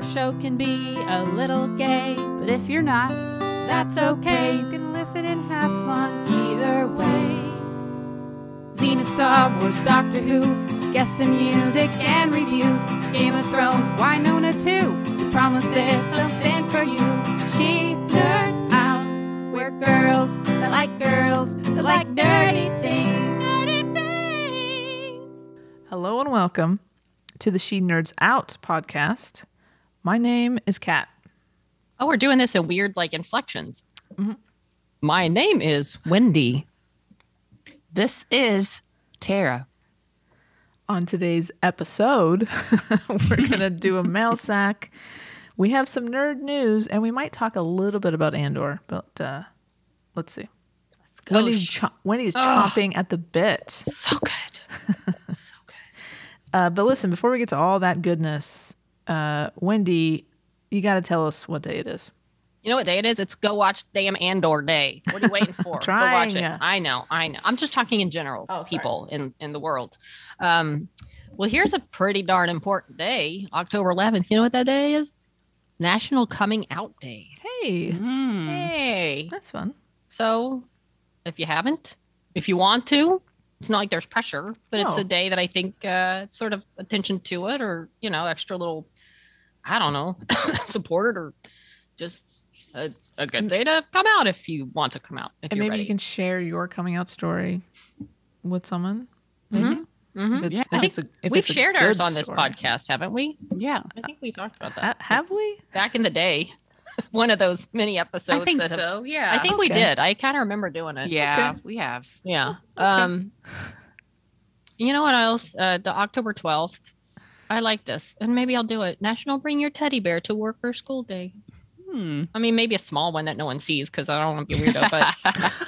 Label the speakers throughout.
Speaker 1: show can be a little gay,
Speaker 2: but if you're not,
Speaker 1: that's okay.
Speaker 2: You can listen and have fun either way.
Speaker 1: Xena, Star Wars, Doctor Who, guests and music and reviews, Game of Thrones, Winona too. We promise there's something for you. She nerds out. We're girls that like nerdy things. Nerdy things.
Speaker 3: Hello and welcome to the She Nerds Out podcast. My name is Kat.
Speaker 4: Oh, we're doing this in weird inflections. Mm-hmm. My name is Wendy.
Speaker 2: This is Tara.
Speaker 3: On today's episode, we're going to do a mail sack. We have some nerd news, and we might talk a little bit about Andor, but let's see. Wendy's chomping at the bit.
Speaker 2: So good.
Speaker 3: But listen, before we get to all that goodness, Wendy, you got to tell us what day it is.
Speaker 4: You know what day it is? It's Go Watch Damn Andor Day. What are you waiting for?
Speaker 3: Trying.
Speaker 4: Go watch it. I know. I'm just talking in general to people in the world. Well, here's a pretty darn important day, October 11th. You know what that day is? National Coming Out Day.
Speaker 3: Hey.
Speaker 4: Hey.
Speaker 3: That's fun.
Speaker 4: So if you haven't, if you want to, it's not like there's pressure, but it's a day that I think sort of attention to it, or, extra little, I don't know, support, or just a good day to come out if you want to come out. If
Speaker 3: and
Speaker 4: you're
Speaker 3: maybe
Speaker 4: ready.
Speaker 3: you can share your coming out story with someone. Maybe.
Speaker 4: We've shared ours on this podcast, haven't we?
Speaker 2: Yeah.
Speaker 4: I think we talked about that.
Speaker 3: Have we?
Speaker 4: Back in the day. One of those mini episodes.
Speaker 2: I think so. Yeah.
Speaker 4: I think we did. I kind of remember doing it.
Speaker 2: Yeah, we have.
Speaker 4: Yeah.
Speaker 3: Okay.
Speaker 4: You know what else? The October 12th. I like this. And maybe I'll do it. National Bring Your Teddy Bear to Work or School Day. I mean, maybe a small one that no one sees because I don't want to be a weirdo, but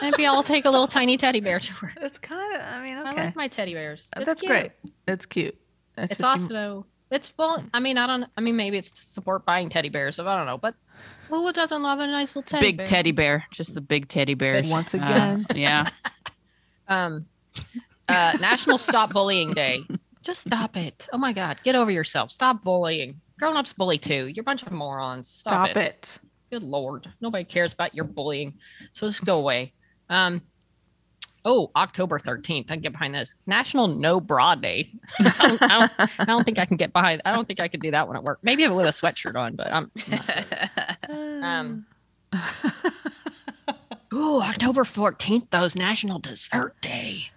Speaker 4: maybe I'll take a little tiny teddy bear to work.
Speaker 3: It's kind of, okay.
Speaker 4: I like my teddy bears.
Speaker 3: That's cute. It's cute.
Speaker 4: It's also, maybe it's to support buying teddy bears. I don't know, but who doesn't love a nice little teddy bear?
Speaker 2: Big teddy bear. Just the big teddy bears.
Speaker 3: Once again.
Speaker 2: Yeah.
Speaker 4: National Stop Bullying Day. Just stop it. Oh my God. Get over yourself. Stop bullying. Grown-ups bully too. You're a bunch of morons. Stop it. Good Lord. Nobody cares about your bullying. So just go away. October 13th. I can get behind this. National No Bra Day. I don't think I can get behind. I don't think I could do that one at work. Maybe with a sweatshirt on, but I'm not. October 14th, though, is National Dessert Day.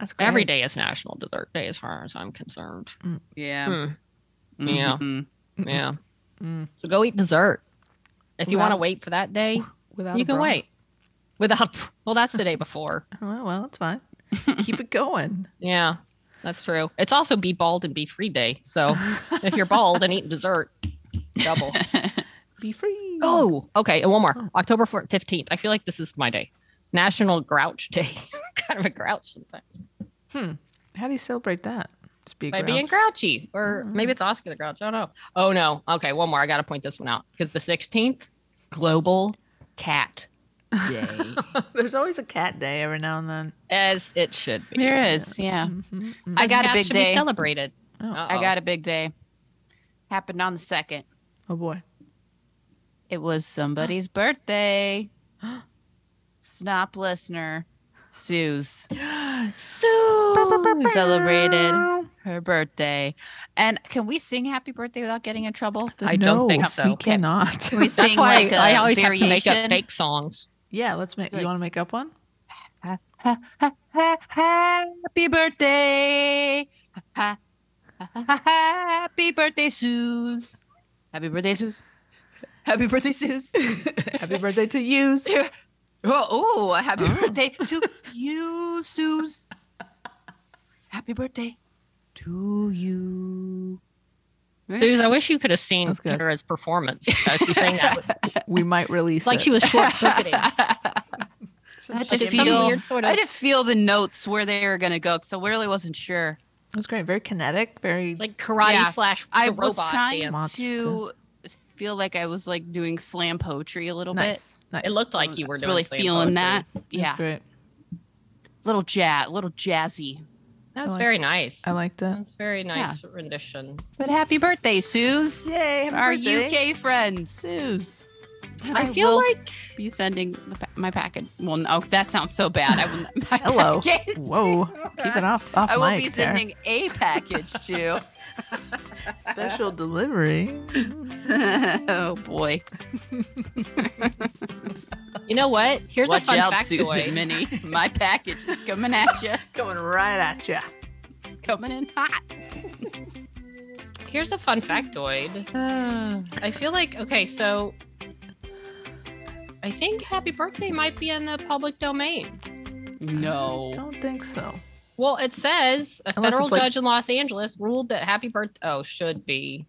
Speaker 3: That's great.
Speaker 4: Every day is National Dessert Day as far as I'm concerned.
Speaker 2: Yeah.
Speaker 4: Yeah. Yeah. So go eat dessert. If you want to wait for that day, you can wait. Well, that's the day before.
Speaker 3: Well, it's fine. Keep it going.
Speaker 4: Yeah, that's true. It's also Be Bald and Be Free Day. So if you're bald and eating dessert, double.
Speaker 3: Be free.
Speaker 4: Oh, okay. And one more. October 15th. I feel like this is my day. National Grouch Day. Kind of a grouch sometimes.
Speaker 3: How do you celebrate that?
Speaker 4: By being grouchy, or maybe it's Oscar the Grouch. I don't know. Oh no. Okay, one more. I got to point this one out because the 16th, Global Cat Day.
Speaker 3: There's always a cat day every now and then.
Speaker 4: As it should be.
Speaker 2: There is, yeah.
Speaker 4: I got a big day. Be celebrated.
Speaker 2: I got a big day. Happened on the 2nd.
Speaker 3: Oh boy.
Speaker 2: It was somebody's birthday. SNOP listener, Suze. Sue celebrated her birthday. And can we sing happy birthday without getting in trouble?
Speaker 4: I don't think so.
Speaker 3: We cannot.
Speaker 2: Can we sing
Speaker 4: That's why I always
Speaker 2: variation?
Speaker 4: have to make up fake songs.
Speaker 3: Yeah, let's make. You want to make up one?
Speaker 2: Happy birthday. Happy birthday, Suze. Happy birthday, Suze. Happy birthday, Suze.
Speaker 3: Happy birthday to you.
Speaker 2: Oh, happy birthday to you, Suze. Happy birthday to you.
Speaker 4: Suze, I wish you could have seen Tara's performance as she sang that.
Speaker 3: We might release
Speaker 4: like
Speaker 3: it.
Speaker 4: she was short-circuiting.
Speaker 2: I had to feel the notes where they were going to go because I really wasn't sure.
Speaker 3: It was great. Very kinetic. Very
Speaker 4: like karate /
Speaker 2: I was
Speaker 4: robot
Speaker 2: trying
Speaker 4: dance.
Speaker 2: to feel like I was like doing slam poetry a little bit.
Speaker 3: Nice.
Speaker 4: It looked like you were doing
Speaker 2: really
Speaker 4: slam
Speaker 2: feeling
Speaker 4: poetry.
Speaker 2: that. Yeah,
Speaker 3: That's great.
Speaker 2: little jazzy.
Speaker 4: That was very nice.
Speaker 3: I liked it.
Speaker 4: That's very nice rendition.
Speaker 2: But happy birthday, Suze.
Speaker 3: Yay, happy
Speaker 2: Our
Speaker 3: birthday.
Speaker 2: UK friends.
Speaker 3: Suze.
Speaker 4: I feel like
Speaker 2: be sending my package. Well, no, that sounds so bad. I will.
Speaker 3: Hello.
Speaker 2: Package.
Speaker 3: Whoa. Keep it off
Speaker 2: I will
Speaker 3: mic
Speaker 2: be
Speaker 3: there.
Speaker 2: sending a package to.
Speaker 3: Special delivery.
Speaker 2: Oh boy.
Speaker 4: You know what? Here's
Speaker 2: Watch
Speaker 4: a fun
Speaker 2: out,
Speaker 4: factoid.
Speaker 2: Susan Minnie. My package is coming at you.
Speaker 3: Coming right at you.
Speaker 2: Coming in hot.
Speaker 4: Here's a fun factoid. I feel like, okay, so I think Happy Birthday might be in the public domain.
Speaker 2: No.
Speaker 3: Don't think so.
Speaker 4: Well, it says a
Speaker 3: Unless
Speaker 4: federal
Speaker 3: it's like-
Speaker 4: judge in Los Angeles ruled that Happy Birthday, should be.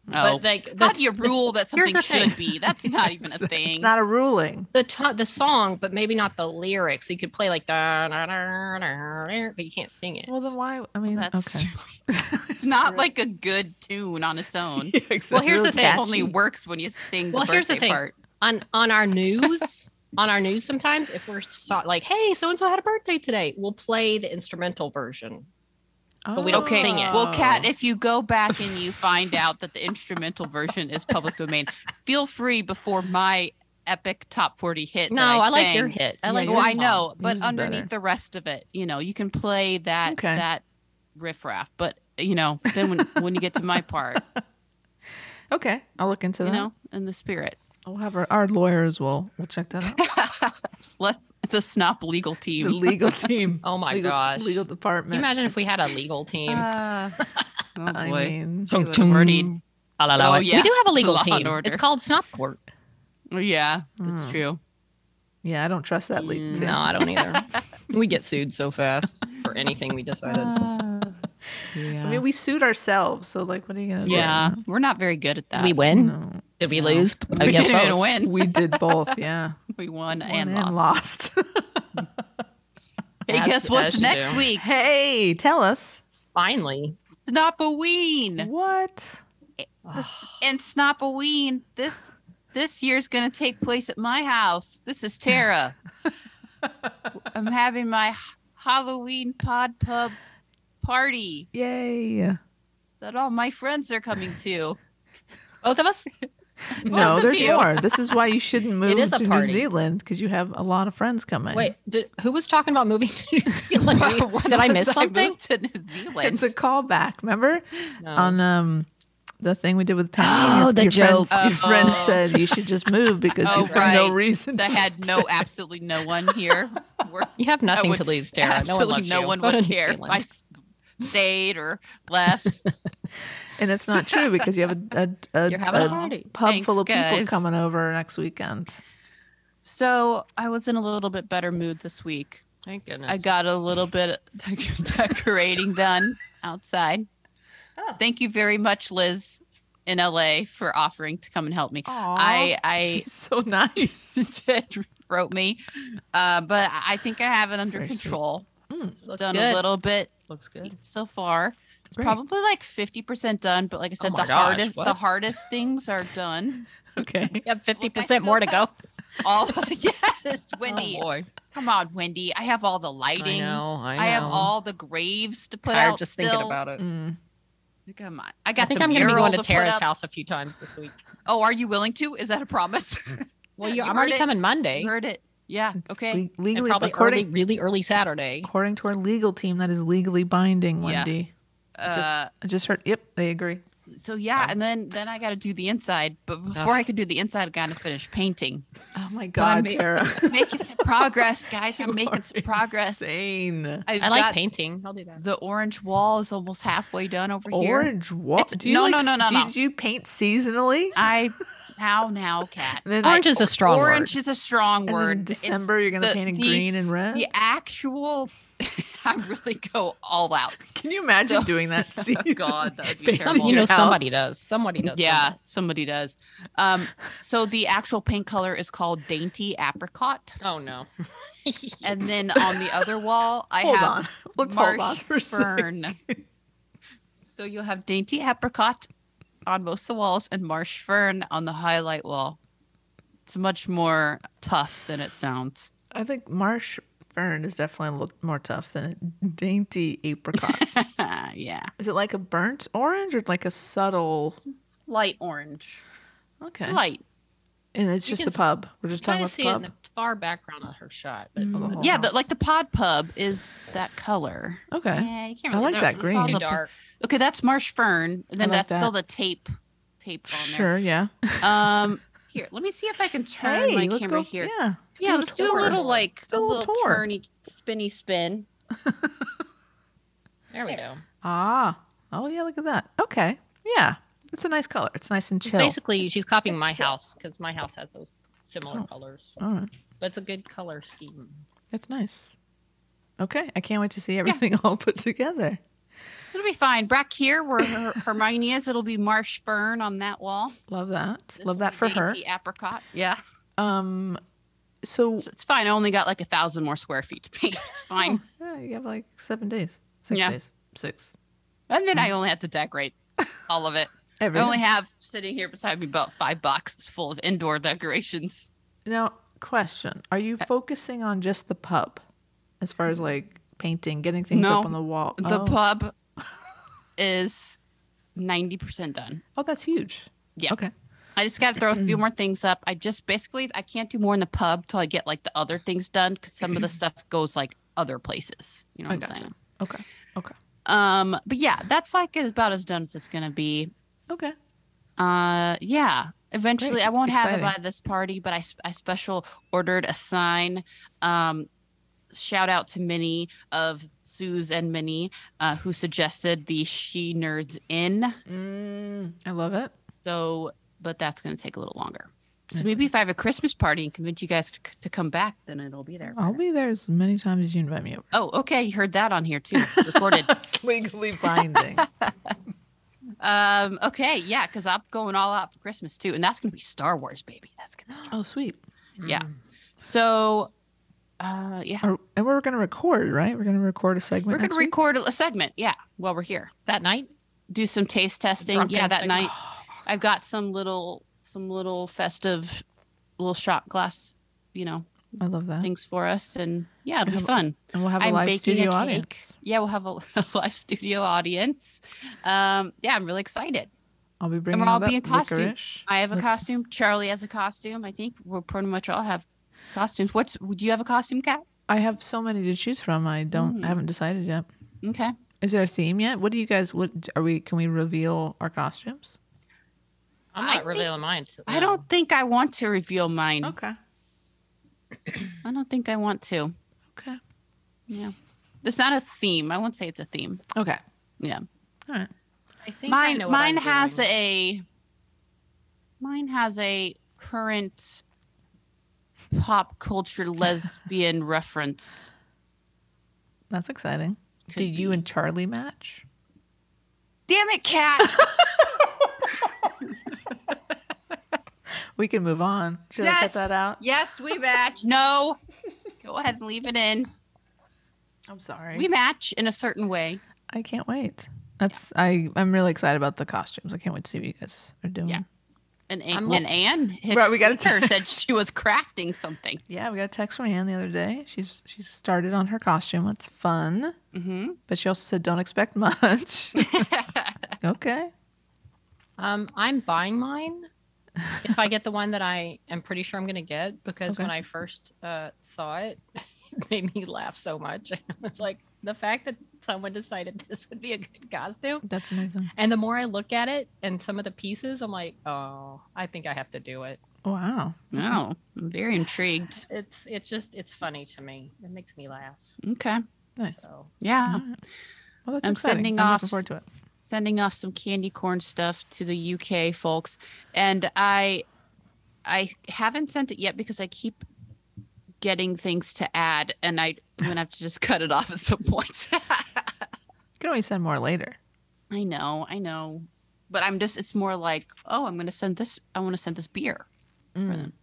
Speaker 2: Oh.
Speaker 4: But like,
Speaker 2: How do you rule that
Speaker 4: here's
Speaker 2: something
Speaker 4: the thing.
Speaker 2: should be? That's not even a thing.
Speaker 3: It's not a ruling.
Speaker 4: the song, but maybe not the lyrics. So you could play like da, da, da, da, da, but you can't sing it.
Speaker 3: Well, then why? I mean,
Speaker 2: That's
Speaker 3: okay.
Speaker 2: It's not like a good tune on its own.
Speaker 3: Yeah, exactly.
Speaker 4: Well, here's the
Speaker 3: Real
Speaker 4: thing.
Speaker 2: It
Speaker 3: catchy.
Speaker 2: only works when you sing the
Speaker 4: Well, here's the
Speaker 2: birthday
Speaker 4: thing.
Speaker 2: part.
Speaker 4: On our news, sometimes if we're like, hey, so and so had a birthday today, we'll play the instrumental version. But we don't
Speaker 2: Okay,
Speaker 4: sing it.
Speaker 2: well, Kat, if you go back and you find out that the instrumental version is public domain, feel free before my epic top 40 hit.
Speaker 4: No,
Speaker 2: that
Speaker 4: I like
Speaker 2: sang.
Speaker 4: your hit. I
Speaker 3: Yeah,
Speaker 4: like
Speaker 3: yours
Speaker 2: Well,
Speaker 4: your
Speaker 2: I
Speaker 4: song.
Speaker 2: know, but
Speaker 3: Yours is
Speaker 2: underneath
Speaker 3: better.
Speaker 2: the rest of it, you can play that
Speaker 3: Okay.
Speaker 2: that riffraff. But then when you get to my part,
Speaker 3: Okay, I'll look into that.
Speaker 2: in the spirit,
Speaker 3: We'll have our lawyers will check that out.
Speaker 2: let the SNOP legal team.
Speaker 3: The legal team.
Speaker 4: Oh my
Speaker 3: legal,
Speaker 4: gosh.
Speaker 3: Legal
Speaker 4: Can you
Speaker 3: department.
Speaker 4: imagine if we had a legal team?
Speaker 2: Oh
Speaker 3: I
Speaker 2: boy.
Speaker 3: mean,
Speaker 2: They would already-
Speaker 4: Oh,
Speaker 2: yeah.
Speaker 4: We do have a legal
Speaker 2: Law and
Speaker 4: team.
Speaker 2: order.
Speaker 4: It's called Snop Court.
Speaker 2: Oh, yeah, that's true.
Speaker 3: yeah, I don't trust that legal team.
Speaker 4: No, I don't either. We get sued so fast for anything we decided.
Speaker 2: Yeah.
Speaker 3: I mean, we sued ourselves, so like, what are you gonna do?
Speaker 2: Yeah, we're not very good at that.
Speaker 4: We win?
Speaker 3: No,
Speaker 4: Did we
Speaker 2: No.
Speaker 4: lose? I
Speaker 2: We
Speaker 4: guess
Speaker 2: didn't even
Speaker 4: both.
Speaker 2: win.
Speaker 3: we did both. Yeah,
Speaker 2: We won
Speaker 3: Won
Speaker 2: and lost.
Speaker 3: lost.
Speaker 2: Hey,
Speaker 4: As-
Speaker 2: guess what's
Speaker 4: as you
Speaker 2: next
Speaker 4: do.
Speaker 2: week?
Speaker 3: Hey, tell us
Speaker 4: Finally.
Speaker 2: SNOP-oween.
Speaker 3: what?
Speaker 2: And SNOP-oween, this year's gonna take place at my house. This is Tara. I'm having my Halloween pod pub party
Speaker 3: Yay!
Speaker 2: that all my friends are coming to.
Speaker 4: Both of us?
Speaker 3: No,
Speaker 2: Both of
Speaker 3: there's
Speaker 2: you.
Speaker 3: more. This is why you shouldn't move
Speaker 4: is a
Speaker 3: to New
Speaker 4: party.
Speaker 3: Zealand because you have a lot of friends coming.
Speaker 4: Wait, who was talking about moving to New Zealand? Did I miss something?
Speaker 2: moved to New Zealand.
Speaker 3: it's a callback. Remember
Speaker 4: No.
Speaker 3: on the thing we did with Penny?
Speaker 4: Oh, the joke.
Speaker 3: Your friend
Speaker 2: Oh.
Speaker 3: said you should just move because
Speaker 2: Oh,
Speaker 3: you have no
Speaker 2: right.
Speaker 3: reason.
Speaker 2: that
Speaker 3: to
Speaker 2: had absolutely no one here. We're-
Speaker 4: You have nothing
Speaker 2: would-
Speaker 4: to lose, Tara. No one
Speaker 2: Absolutely
Speaker 4: loves
Speaker 2: no
Speaker 4: you.
Speaker 2: one
Speaker 4: Go to
Speaker 2: would
Speaker 4: New
Speaker 2: care if
Speaker 4: Zealand.
Speaker 2: I stayed or left.
Speaker 3: And it's not true because you have
Speaker 4: You're having a party.
Speaker 3: pub
Speaker 2: Thanks,
Speaker 3: full of people
Speaker 2: guys.
Speaker 3: coming over next weekend.
Speaker 2: So I was in a little bit better mood this week.
Speaker 4: Thank goodness.
Speaker 2: I got a little bit of decorating done outside.
Speaker 3: Oh.
Speaker 2: Thank you very much, Liz, in LA, for offering to come and help me. I
Speaker 3: She's so nice.
Speaker 2: did wrote me, but I think I have it under
Speaker 3: very sweet.
Speaker 2: control.
Speaker 4: Looks
Speaker 2: Done
Speaker 4: good.
Speaker 2: a little bit
Speaker 4: Looks good.
Speaker 2: so far. It's
Speaker 3: Great.
Speaker 2: probably like 50% done, but like I said,
Speaker 4: Oh my gosh, what?
Speaker 2: the hardest things are done.
Speaker 3: Okay.
Speaker 4: You have 50%
Speaker 2: still
Speaker 4: more to go.
Speaker 2: All yes, Wendy.
Speaker 4: Oh boy.
Speaker 2: Come on, Wendy. I have all the lighting.
Speaker 4: I
Speaker 2: have all the graves to put
Speaker 4: Tired
Speaker 2: out.
Speaker 4: just
Speaker 2: still.
Speaker 4: thinking about it.
Speaker 3: Mm.
Speaker 2: Come on. I
Speaker 4: I
Speaker 2: got
Speaker 4: think
Speaker 2: the
Speaker 4: I'm going to be
Speaker 2: mural
Speaker 4: going to
Speaker 2: put
Speaker 4: Tara's
Speaker 2: up.
Speaker 4: house a few times this week.
Speaker 2: Oh, are you willing to? Is that a promise?
Speaker 4: Well,
Speaker 2: You
Speaker 4: I'm
Speaker 2: heard
Speaker 4: already
Speaker 2: it.
Speaker 4: coming Monday.
Speaker 2: You heard it. Yeah.
Speaker 3: It's
Speaker 2: Okay.
Speaker 3: le-
Speaker 4: And
Speaker 3: legally,
Speaker 4: probably really early Saturday.
Speaker 3: according to our legal team, that is legally binding,
Speaker 2: Yeah.
Speaker 3: Wendy. I just heard. Yep, they agree.
Speaker 2: So yeah, and then I got to do the inside. But before I could do the inside, I got to finish painting.
Speaker 3: Oh my
Speaker 2: I'm
Speaker 3: God,
Speaker 2: ma-
Speaker 3: Tara!
Speaker 2: Making some progress, guys. I'm
Speaker 3: You
Speaker 2: making
Speaker 3: are
Speaker 2: some progress.
Speaker 3: Insane.
Speaker 2: I've
Speaker 4: I like
Speaker 2: got
Speaker 4: painting. I'll do that.
Speaker 2: the orange wall is almost halfway done over here.
Speaker 3: Orange. What?
Speaker 2: It's-
Speaker 3: Do you
Speaker 2: no,
Speaker 3: like,
Speaker 2: no, no, no, no.
Speaker 3: Do you paint seasonally?
Speaker 2: Now, Kat.
Speaker 3: And then,
Speaker 4: Orange is a strong
Speaker 2: Orange
Speaker 4: word.
Speaker 2: is a strong
Speaker 3: and then
Speaker 2: word.
Speaker 3: in
Speaker 2: It's
Speaker 3: December, you're gonna
Speaker 2: the-
Speaker 3: paint in
Speaker 2: the-
Speaker 3: green and red.
Speaker 2: The actual, I really go all out.
Speaker 3: Can you imagine
Speaker 2: So-
Speaker 3: doing that season?
Speaker 2: God, that would be
Speaker 3: Painting
Speaker 2: terrible.
Speaker 4: You know,
Speaker 3: your
Speaker 4: somebody
Speaker 3: house?
Speaker 4: does. Somebody does.
Speaker 2: Yeah, somebody does. So the actual paint color is called Dainty Apricot,
Speaker 4: Oh, no.
Speaker 2: and then on the other wall I
Speaker 3: Hold
Speaker 2: have
Speaker 3: on. Let's
Speaker 2: Marsh
Speaker 3: hold on for a second.
Speaker 2: Fern. So you'll have Dainty Apricot on most of the walls and Marsh Fern on the highlight wall. It's much more tough than it sounds.
Speaker 3: I think Marsh Fern is definitely a little more tough than a dainty apricot.
Speaker 1: Yeah.
Speaker 3: Is it like a burnt orange or like a subtle?
Speaker 2: Light orange.
Speaker 3: Okay.
Speaker 2: Light.
Speaker 3: And it's just
Speaker 4: can
Speaker 3: the pub. We're just talking
Speaker 4: Kind
Speaker 3: about
Speaker 4: of
Speaker 3: the
Speaker 4: see it in
Speaker 3: pub.
Speaker 4: the far background of her shot. But
Speaker 1: Yeah,
Speaker 3: house.
Speaker 1: like the pod pub is that color.
Speaker 3: Okay.
Speaker 2: Yeah, you can't
Speaker 3: I
Speaker 2: really
Speaker 3: like
Speaker 2: know.
Speaker 3: that
Speaker 2: It's
Speaker 3: green.
Speaker 2: all
Speaker 4: too
Speaker 2: the-
Speaker 4: dark.
Speaker 1: Okay, that's marsh fern. And then
Speaker 3: like
Speaker 1: that's still
Speaker 3: that.
Speaker 1: the tape on
Speaker 3: Sure, yeah.
Speaker 1: there. Here, let me see if I can turn my
Speaker 3: let's
Speaker 1: camera
Speaker 3: go.
Speaker 1: here.
Speaker 3: Yeah.
Speaker 1: Yeah, let's do a
Speaker 3: tour.
Speaker 1: little like
Speaker 3: do
Speaker 1: a
Speaker 3: a
Speaker 1: little
Speaker 3: little tour.
Speaker 1: turny, spinny spin.
Speaker 4: There we go.
Speaker 3: Ah. Oh, yeah, look at that. Okay. Yeah. It's a nice color. It's nice and chill.
Speaker 4: Basically, she's copying my house because my house has those similar colors.
Speaker 3: All right.
Speaker 4: But it's a good color scheme.
Speaker 3: That's nice. Okay. I can't wait to see everything all put together.
Speaker 1: It'll be fine. Back here where Hermione is, it'll be marsh fern on that wall.
Speaker 3: Love that.
Speaker 1: This
Speaker 3: Love
Speaker 1: will
Speaker 3: that
Speaker 1: be
Speaker 3: for her.
Speaker 1: dainty apricot. Yeah.
Speaker 3: So
Speaker 1: So it's fine. I only got like 1,000 more square feet to paint. It's fine.
Speaker 3: yeah, you have like 7 days. 6
Speaker 1: Yeah.
Speaker 3: days. 6.
Speaker 1: And then I only have to decorate all of it. I
Speaker 3: Everything.
Speaker 1: only have sitting here beside me about 5 boxes full of indoor decorations.
Speaker 3: Now, question. Are you focusing on just the pub as far as like painting, getting things
Speaker 1: No.
Speaker 3: up on the wall?
Speaker 1: The pub is 90% done.
Speaker 3: Oh, that's huge.
Speaker 1: Yeah.
Speaker 3: Okay.
Speaker 1: I just got to throw a few more things up. I just basically, I can't do more in the pub till I get like the other things done because some of the stuff goes like other places. You know
Speaker 3: I
Speaker 1: what I'm
Speaker 3: gotcha.
Speaker 1: saying?
Speaker 3: Okay. Okay.
Speaker 1: But yeah, that's like about as done as it's gonna be.
Speaker 3: Okay.
Speaker 1: Yeah. Eventually,
Speaker 3: Great.
Speaker 1: I won't have it
Speaker 3: Exciting.
Speaker 1: by this party, but I special ordered a sign. Shout out to Minnie of Suze and Minnie, who suggested the She Nerds Inn.
Speaker 3: I love it.
Speaker 1: So, but that's gonna take a little longer. So maybe if I have a Christmas party and convince you guys to come back, then it'll be there.
Speaker 3: I'll be there as many times as you invite me over.
Speaker 1: Oh, okay. You heard that on here too. Recorded.
Speaker 3: It's legally binding.
Speaker 1: Okay, yeah, because I'm going all out for Christmas too, and that's gonna be Star Wars, baby. That's gonna start.
Speaker 3: Oh, sweet.
Speaker 1: Yeah. So, yeah,
Speaker 3: And we're going to record, right? We're going to record a segment.
Speaker 1: we're gonna
Speaker 3: next week?
Speaker 1: record a segment. Yeah, while we're here,
Speaker 4: That night?
Speaker 1: do some taste testing.
Speaker 4: Drunken
Speaker 1: Yeah, that
Speaker 4: segment.
Speaker 1: night. I've got some little festive little shot glass,
Speaker 3: I love that.
Speaker 1: things for us, and yeah, it'll be fun.
Speaker 3: And we'll have a
Speaker 1: I'm
Speaker 3: live
Speaker 1: baking
Speaker 3: studio
Speaker 1: a cake.
Speaker 3: audience.
Speaker 1: Yeah, we'll have a live studio audience. Yeah, I'm really excited.
Speaker 3: I'll be
Speaker 1: And
Speaker 3: bringing
Speaker 1: we're
Speaker 3: all
Speaker 1: all
Speaker 3: that
Speaker 1: being costume.
Speaker 3: licorice.
Speaker 1: I have a costume. Charlie has a costume. I think we'll pretty much all have costumes. Do you have a costume, Kat?
Speaker 3: I have so many to choose from. I haven't decided yet.
Speaker 1: Okay.
Speaker 3: Is there a theme yet? What do you guys? Can we reveal our costumes?
Speaker 4: I'm
Speaker 1: I
Speaker 4: not revealing mine.
Speaker 1: I don't think I want to reveal mine.
Speaker 3: Okay.
Speaker 1: I don't think I want to.
Speaker 3: Okay.
Speaker 1: Yeah. It's not a theme. I won't say it's a theme.
Speaker 3: Okay.
Speaker 1: Yeah.
Speaker 3: All right.
Speaker 4: I think I
Speaker 1: Mine
Speaker 4: know what
Speaker 1: mine
Speaker 4: I'm
Speaker 1: has
Speaker 4: doing.
Speaker 1: a current pop culture lesbian reference.
Speaker 3: That's exciting. Do you and Charlie match?
Speaker 1: Damn it, Kat.
Speaker 3: We can move on. Should I cut that out?
Speaker 1: Yes, we match. No. Go ahead and leave it in.
Speaker 3: I'm sorry.
Speaker 1: We match in a certain way.
Speaker 3: I can't wait. I'm really excited about the costumes. I can't wait to see what you guys are doing.
Speaker 1: Yeah. And
Speaker 4: I'm
Speaker 1: Anne hit
Speaker 3: Right, we got a
Speaker 1: Twitter, said
Speaker 3: text.
Speaker 1: she was crafting something.
Speaker 3: Yeah, we got a text from Anne the other day. She's started on her costume. It's fun.
Speaker 1: Mm-hmm.
Speaker 3: But she also said, don't expect much. Okay.
Speaker 4: I'm buying mine if I get the one that I am pretty sure I'm going to get because
Speaker 3: Okay.
Speaker 4: when I first saw it, it made me laugh so much. It's like the fact that someone decided this would be a good costume.
Speaker 3: That's amazing.
Speaker 4: And the more I look at it and some of the pieces, I'm like, oh, I think I have to do it.
Speaker 3: Wow.
Speaker 1: No, I'm very intrigued.
Speaker 4: It's funny to me. It makes me laugh.
Speaker 1: Okay.
Speaker 3: Nice.
Speaker 4: So
Speaker 1: Yeah.
Speaker 3: Well, that's
Speaker 1: I'm
Speaker 3: exciting.
Speaker 1: sending
Speaker 3: I'm
Speaker 1: off
Speaker 3: looking forward to it.
Speaker 1: Sending off some candy corn stuff to the UK folks. And I haven't sent it yet because I keep getting things to add and I'm going to have to just cut it off at some point.
Speaker 3: You can always send more later.
Speaker 1: I know. But it's more like, oh, I'm going to send this. I want to send this beer for them,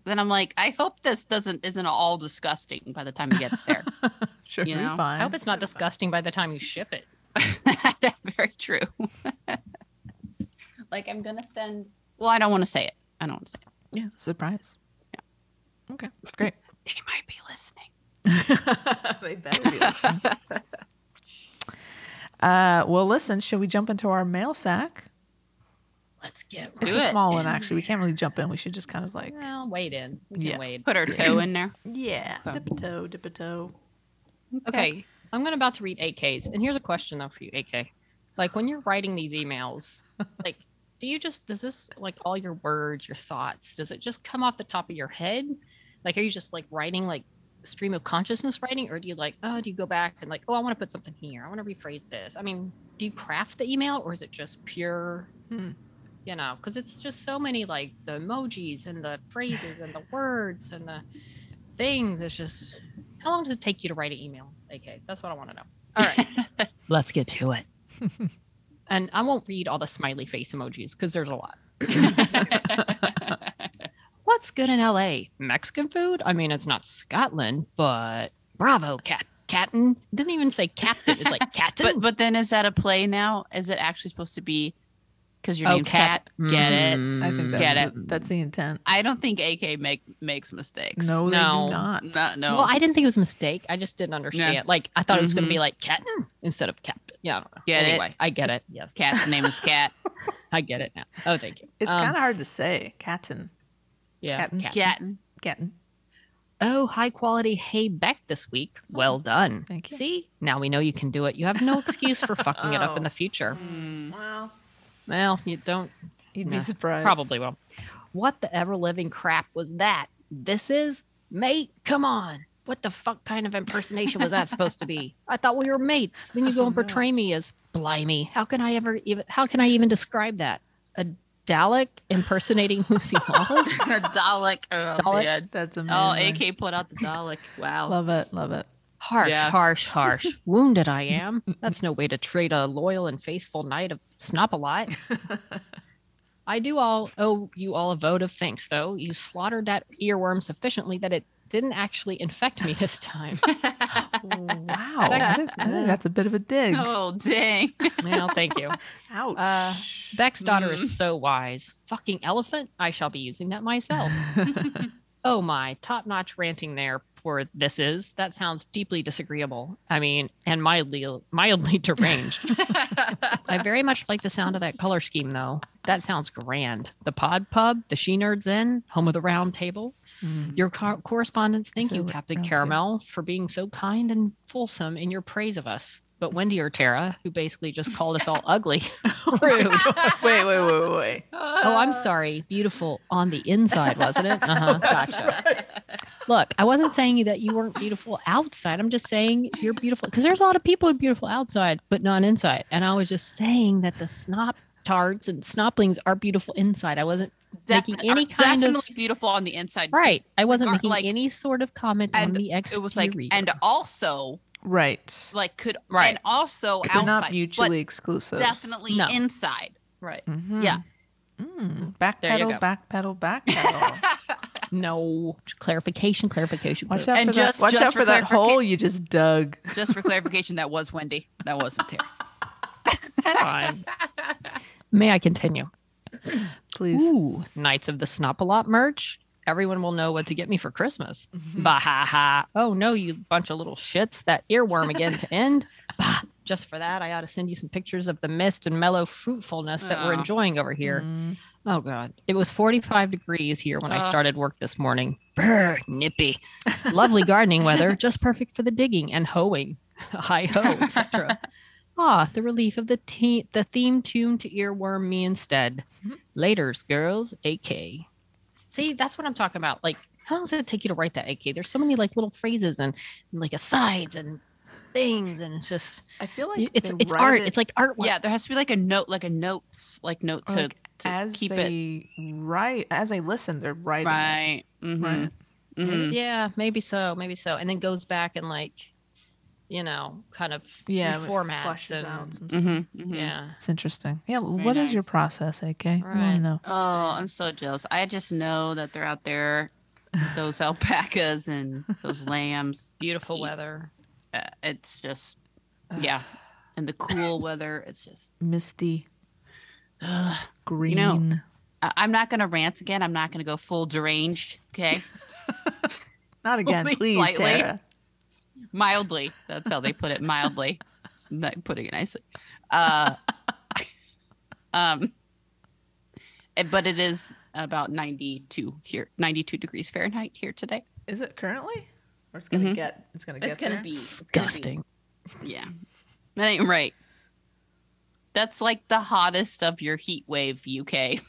Speaker 1: then I'm like, I hope this isn't all disgusting by the time it gets there.
Speaker 3: Sure,
Speaker 1: You
Speaker 3: be
Speaker 1: know?
Speaker 3: fine.
Speaker 4: I hope it's not disgusting by the time you ship it.
Speaker 1: Very true. Like I'm going to send, well, I don't want to say it.
Speaker 3: Yeah, surprise. Yeah. Okay, great.
Speaker 2: They might be listening.
Speaker 3: They better be listening. Well, listen, should we jump into our mail sack?
Speaker 4: Let's get
Speaker 3: It's a small one, actually. We can't really jump in. We should just kind of like...
Speaker 4: Well, wade in. We can wade.
Speaker 2: Put our toe in there.
Speaker 3: Yeah. Dip a toe.
Speaker 4: Okay. I'm about to read AKs. And here's a question, though, for you, AK. Like, when you're writing these emails, like, does this, like, all your words, your thoughts, does it just come off the top of your head? Like, are you just, like, writing, like, stream of consciousness writing? Or do you, like, do you go back and, like, I want to put something here. I want to rephrase this. I mean, do you craft the email, or is it just pure, you know, because it's just so many, like, the emojis and the phrases and the words and the things. It's just, how long does it take you to write an email, AK? That's what I want to know. All right. Let's get to it. And I won't read all the smiley face emojis because there's a lot. What's good in LA? Mexican food? I mean, it's not Scotland, but bravo, Captain. Didn't even say captain. It's like Captain.
Speaker 2: But then is that a play now? Is it actually supposed to be because your name's Cat? Get it?
Speaker 3: I think that's the intent.
Speaker 2: I don't think AK makes mistakes.
Speaker 3: No, they do not.
Speaker 2: No.
Speaker 4: Well, I didn't think it was a mistake. I just didn't understand. Yeah. Like, I thought it was going to be like Captain instead of Captain. Yeah, I don't know. Anyway,
Speaker 2: it?
Speaker 4: I get it. Yes.
Speaker 2: Cat's name is Cat.
Speaker 4: I get it now. Oh, thank you.
Speaker 3: It's kind of hard to say. Captain.
Speaker 4: Yeah.
Speaker 3: Captain.
Speaker 4: Oh, high quality hay Beck this week. Well done.
Speaker 3: Thank you.
Speaker 4: See, now we know you can do it. You have no excuse for fucking it up in the future. Well, you don't.
Speaker 3: You'd be surprised.
Speaker 4: Probably will. What the ever living crap was that? This is, mate, come on. What the fuck kind of impersonation was that supposed to be? I thought we were mates. Then you go and portray me as blimey. How can I even describe that? A Dalek impersonating Lucy Wallace?
Speaker 2: A Dalek. Oh,
Speaker 4: Dalek?
Speaker 2: man.
Speaker 3: That's amazing.
Speaker 2: Oh, AK put out the Dalek. Wow.
Speaker 3: Love it.
Speaker 4: Harsh. Wounded I am. That's no way to treat a loyal and faithful knight of Snop-a-lot. I do owe you all a vote of thanks, though. You slaughtered that earworm sufficiently that it didn't actually infect me this time.
Speaker 3: Wow. I think that's a bit of a dig.
Speaker 2: Oh, dang.
Speaker 4: Well, thank you.
Speaker 3: Ouch.
Speaker 4: Beck's daughter is so wise. Fucking elephant. I shall be using that myself. Oh my, top-notch ranting there for this is. That sounds deeply disagreeable. I mean, and mildly deranged. I very much like the sound of that color scheme, though. That sounds grand. The Pod Pub, the She Nerds Inn, home of the round table. Your correspondence, thank you, Captain Caramel, for being so kind and fulsome in your praise of us. But Wendy or Tara, who basically just called us all ugly. Rude.
Speaker 3: Wait.
Speaker 4: Oh, I'm sorry. Beautiful on the inside, wasn't it? Gotcha. Right. Look, I wasn't saying that you weren't beautiful outside. I'm just saying you're beautiful. Because there's a lot of people who are beautiful outside, but not inside. And I was just saying that the snop tarts and snoplings are beautiful inside. I wasn't making any kind of...
Speaker 2: Definitely beautiful on the inside.
Speaker 4: Right. I wasn't making any sort of comment on the exterior.
Speaker 2: It was like, and also...
Speaker 3: Right.
Speaker 2: Like and also
Speaker 3: they're
Speaker 2: outside.
Speaker 3: Not mutually exclusive.
Speaker 2: Definitely inside.
Speaker 4: Right.
Speaker 3: Mm-hmm.
Speaker 2: Yeah.
Speaker 3: Backpedal.
Speaker 4: No. Clarification.
Speaker 3: Watch out for that hole you just dug.
Speaker 2: Just for clarification, that was Wendy. That wasn't Terry.
Speaker 4: Fine. May I continue?
Speaker 3: Please.
Speaker 4: Ooh, Knights of the Snop-a-Lot merch. Everyone will know what to get me for Christmas. Bah ha ha. Oh no, you bunch of little shits. That earworm again to end. Bah. Just for that, I ought to send you some pictures of the mist and mellow fruitfulness that we're enjoying over here. Oh God. It was 45 degrees here when I started work this morning. Brr, nippy. Lovely gardening weather, just perfect for the digging and hoeing. Hi ho, etc. The relief of the theme tune to earworm me instead. Laters, girls, AK. See, that's what I'm talking about. Like, how long does it take you to write that, AK? There's so many like little phrases and like asides and things, and it's just.
Speaker 3: I feel like
Speaker 4: it's art. It's like artwork.
Speaker 2: Yeah, there has to be like a note to
Speaker 3: as
Speaker 2: keep
Speaker 3: they
Speaker 2: it.
Speaker 3: Write, as they listen, they're writing.
Speaker 2: Right. Mm-hmm.
Speaker 3: Right.
Speaker 2: Mm-hmm.
Speaker 4: Yeah, maybe so, and then goes back and like, kind of formats and
Speaker 3: out
Speaker 4: yeah.
Speaker 3: It's interesting. Yeah. What is your process, AK? I want to know.
Speaker 2: Oh, I'm so jealous. I just know that they're out there, those alpacas and those lambs.
Speaker 4: Beautiful weather.
Speaker 2: It's just, and the cool weather. It's just
Speaker 3: misty, green.
Speaker 2: I'm not gonna rant again. I'm not gonna go full deranged. Okay.
Speaker 3: Not again,
Speaker 2: Only
Speaker 3: please,
Speaker 2: slightly.
Speaker 3: Tara.
Speaker 2: Mildly. That's how they put it. Mildly. Putting it nicely. But it is about 92 here, 92 degrees Fahrenheit here today.
Speaker 3: Is it currently? Or it's gonna get there?
Speaker 4: Disgusting.
Speaker 2: Yeah. That ain't right. That's like the hottest of your heat wave, UK.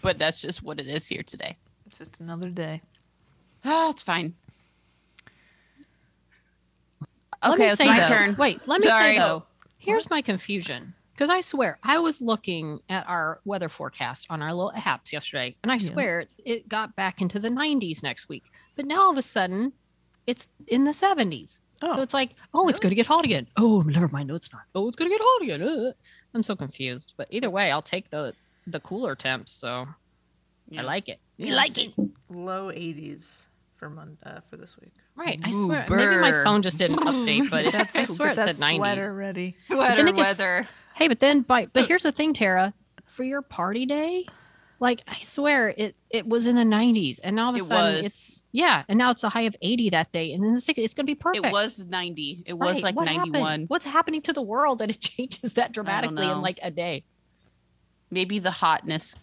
Speaker 2: But that's just what it is here today.
Speaker 3: It's just another day.
Speaker 2: Oh, it's fine.
Speaker 4: Let
Speaker 2: Okay,
Speaker 4: me
Speaker 2: it's
Speaker 4: say
Speaker 2: my
Speaker 4: though,
Speaker 2: turn.
Speaker 4: Wait, let me
Speaker 2: Sorry.
Speaker 4: say though, here's my confusion. Because I swear, I was looking at our weather forecast on our little apps yesterday, and I swear it got back into the 90s next week. But now all of a sudden, it's in the 70s.
Speaker 3: Oh.
Speaker 4: So it's like, oh, it's going to get hot again. Oh, never mind. No, it's not. Oh, it's going to get hot again. I'm so confused. But either way, I'll take the cooler temps. So I like it.
Speaker 3: Yeah,
Speaker 4: like it.
Speaker 3: Low 80s for this week.
Speaker 4: Right. I
Speaker 2: Ooh,
Speaker 4: swear. Maybe my
Speaker 2: burr.
Speaker 4: phone just didn't update, but
Speaker 3: That's,
Speaker 4: I swear it
Speaker 3: get
Speaker 4: said
Speaker 3: that
Speaker 4: 90s.
Speaker 3: sweater ready.
Speaker 2: Weather,
Speaker 4: it gets-
Speaker 2: weather.
Speaker 4: Hey, but here's the thing, Tara. For your party day, like I swear it was in the 90s, and now all of a
Speaker 2: It
Speaker 4: sudden
Speaker 2: was.
Speaker 4: and now it's a high of 80 that day, and then it's gonna be perfect.
Speaker 2: It was 90. It was
Speaker 4: Right.
Speaker 2: like
Speaker 4: What
Speaker 2: 91.
Speaker 4: happened? What's happening to the world that it changes that dramatically in
Speaker 2: know.
Speaker 4: like a day?
Speaker 2: Maybe the hotness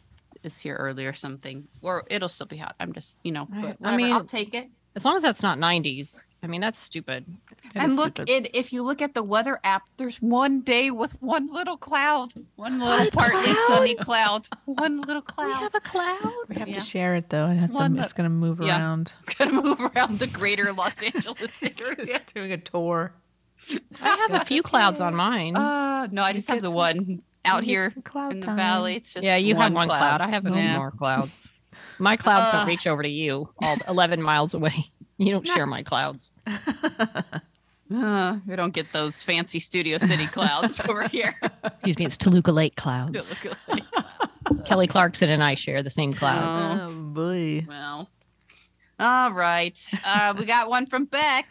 Speaker 2: is here early or something. Or it'll still be hot. I'm just,
Speaker 4: Right.
Speaker 2: but
Speaker 4: I
Speaker 2: whatever,
Speaker 4: mean,
Speaker 2: I'll take it.
Speaker 4: As long as that's not 90s. I mean, that's stupid.
Speaker 3: It
Speaker 2: And
Speaker 3: is
Speaker 2: look,
Speaker 3: stupid.
Speaker 2: if you look at the weather app, there's one day with one little cloud. One little
Speaker 4: One
Speaker 2: partly
Speaker 4: cloud?
Speaker 2: sunny cloud. One little
Speaker 4: We
Speaker 2: cloud.
Speaker 4: have a cloud.
Speaker 3: We have
Speaker 2: Yeah.
Speaker 3: to share it though. It's going to move
Speaker 2: Yeah.
Speaker 3: around.
Speaker 2: It's going to move around the greater Los Angeles area.
Speaker 3: Just doing a tour.
Speaker 4: I have a few clouds on mine.
Speaker 2: No, I just have
Speaker 3: get
Speaker 2: the
Speaker 3: some-
Speaker 2: one out
Speaker 3: get
Speaker 2: here
Speaker 3: some cloud
Speaker 2: in the
Speaker 3: time.
Speaker 2: valley. It's just
Speaker 4: Yeah, you have one cloud. I have a few
Speaker 2: Yeah.
Speaker 4: more clouds. My clouds don't
Speaker 2: Ugh.
Speaker 4: reach over to you, all 11 miles away. You don't share my clouds.
Speaker 2: We don't get those fancy Studio City clouds over here.
Speaker 4: Excuse me, it's Toluca Lake clouds. Kelly Clarkson and I share the same clouds.
Speaker 3: Oh boy.
Speaker 2: Well, all right. We got one from Beck.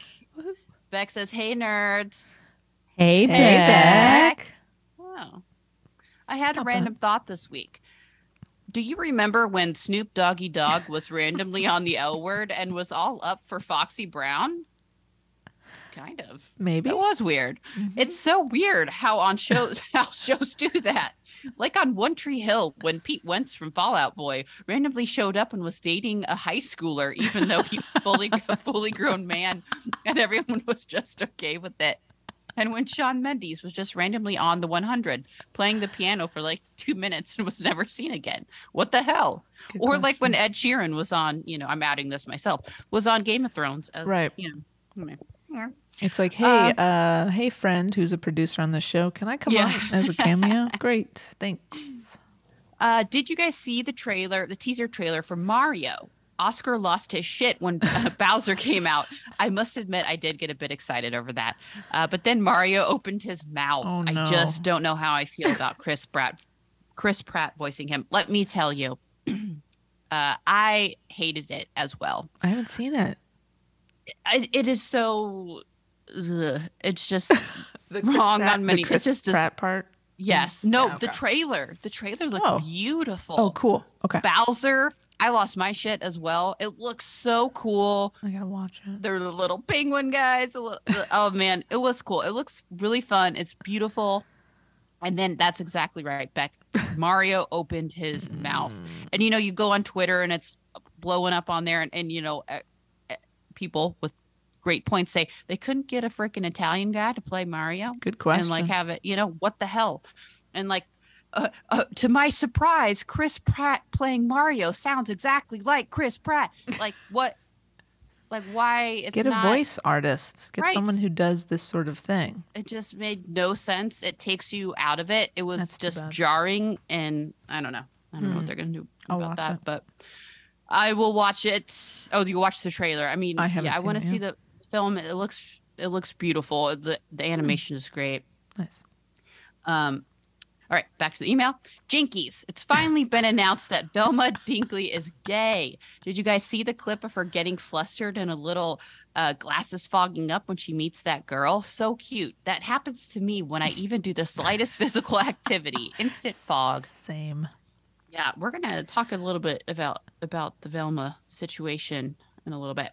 Speaker 2: Beck says, "Hey nerds."
Speaker 4: Hey,
Speaker 3: Hey, Beck.
Speaker 2: Wow. I had a
Speaker 3: Papa.
Speaker 2: random thought this week. Do you remember when Snoop Doggy Dogg was randomly on the L Word and was all up for Foxy Brown? Kind of.
Speaker 3: Maybe.
Speaker 2: It was weird.
Speaker 3: Mm-hmm.
Speaker 2: It's so weird how shows do that. Like on One Tree Hill, when Pete Wentz from Fall Out Boy randomly showed up and was dating a high schooler, even though he was a fully grown man, and everyone was just okay with it. And when Shawn Mendes was just randomly on the 100, playing the piano for like 2 minutes and was never seen again. What the hell?
Speaker 3: Good
Speaker 2: Or like when
Speaker 3: question.
Speaker 2: Ed Sheeran was on, I'm adding this myself, was on Game of Thrones. As,
Speaker 3: Right.
Speaker 2: Yeah.
Speaker 3: It's like, hey, hey, friend, who's a producer on the show, can I come
Speaker 2: Yeah.
Speaker 3: on as a cameo? Great, thanks.
Speaker 2: Did you guys see the teaser trailer for Mario? Oscar lost his shit when Bowser came out. I must admit, I did get a bit excited over that. But then Mario opened his mouth.
Speaker 3: Oh, no.
Speaker 2: I just don't know how I feel about Chris Pratt voicing him. Let me tell you, I hated it as well.
Speaker 3: I haven't seen it.
Speaker 2: It is so. Ugh. It's just
Speaker 3: The
Speaker 2: wrong on many.
Speaker 3: The Chris
Speaker 2: it's just
Speaker 3: Pratt part.
Speaker 2: yes. No,
Speaker 3: Yeah,
Speaker 2: the
Speaker 3: okay.
Speaker 2: trailer. The trailer looked
Speaker 3: Oh.
Speaker 2: beautiful.
Speaker 3: Oh, cool. Okay.
Speaker 2: Bowser, I lost my shit as well. It looks so cool.
Speaker 3: I gotta watch it.
Speaker 2: They're the little penguin guys. Oh man, it was cool. It looks really fun. It's beautiful. And then that's exactly right, Beck. Mario opened his mouth, and you go on Twitter and it's blowing up on there, and people with great points say they couldn't get a freaking Italian guy to play Mario.
Speaker 3: Good question.
Speaker 2: And like have it, what the hell? And like, to my surprise, Chris Pratt playing Mario sounds exactly like Chris Pratt. Like what? Like why? It's
Speaker 3: Get a
Speaker 2: not,
Speaker 3: voice artist. Get
Speaker 2: Right.
Speaker 3: someone who does this sort of thing.
Speaker 2: It just made no sense. It takes you out of it. It was
Speaker 3: That's too
Speaker 2: just
Speaker 3: bad.
Speaker 2: jarring, and I don't know. I don't know what they're gonna do
Speaker 3: I'll
Speaker 2: about
Speaker 3: watch
Speaker 2: that,
Speaker 3: it.
Speaker 2: but I will watch it. Oh, you watch the trailer? I mean,
Speaker 3: I haven't
Speaker 2: I
Speaker 3: seen
Speaker 2: want
Speaker 3: it,
Speaker 2: to see the film. It looks beautiful. The animation is great.
Speaker 3: Nice.
Speaker 2: All right, back to the email. Jinkies, it's finally been announced that Velma Dinkley is gay. Did you guys see the clip of her getting flustered and a little glasses fogging up when she meets that girl? So cute. That happens to me when I even do the slightest physical activity. Instant fog.
Speaker 3: Same.
Speaker 2: Yeah, we're going to talk a little bit about the Velma situation in a little bit.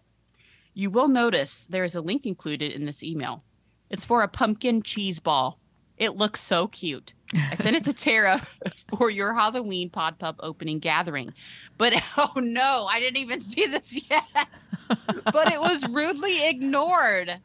Speaker 2: You will notice there is a link included in this email. It's for a pumpkin cheese ball. It looks so cute. I sent it to Tara for your Halloween Pod Pub opening gathering. But, oh no, I didn't even see this yet. But it was rudely ignored.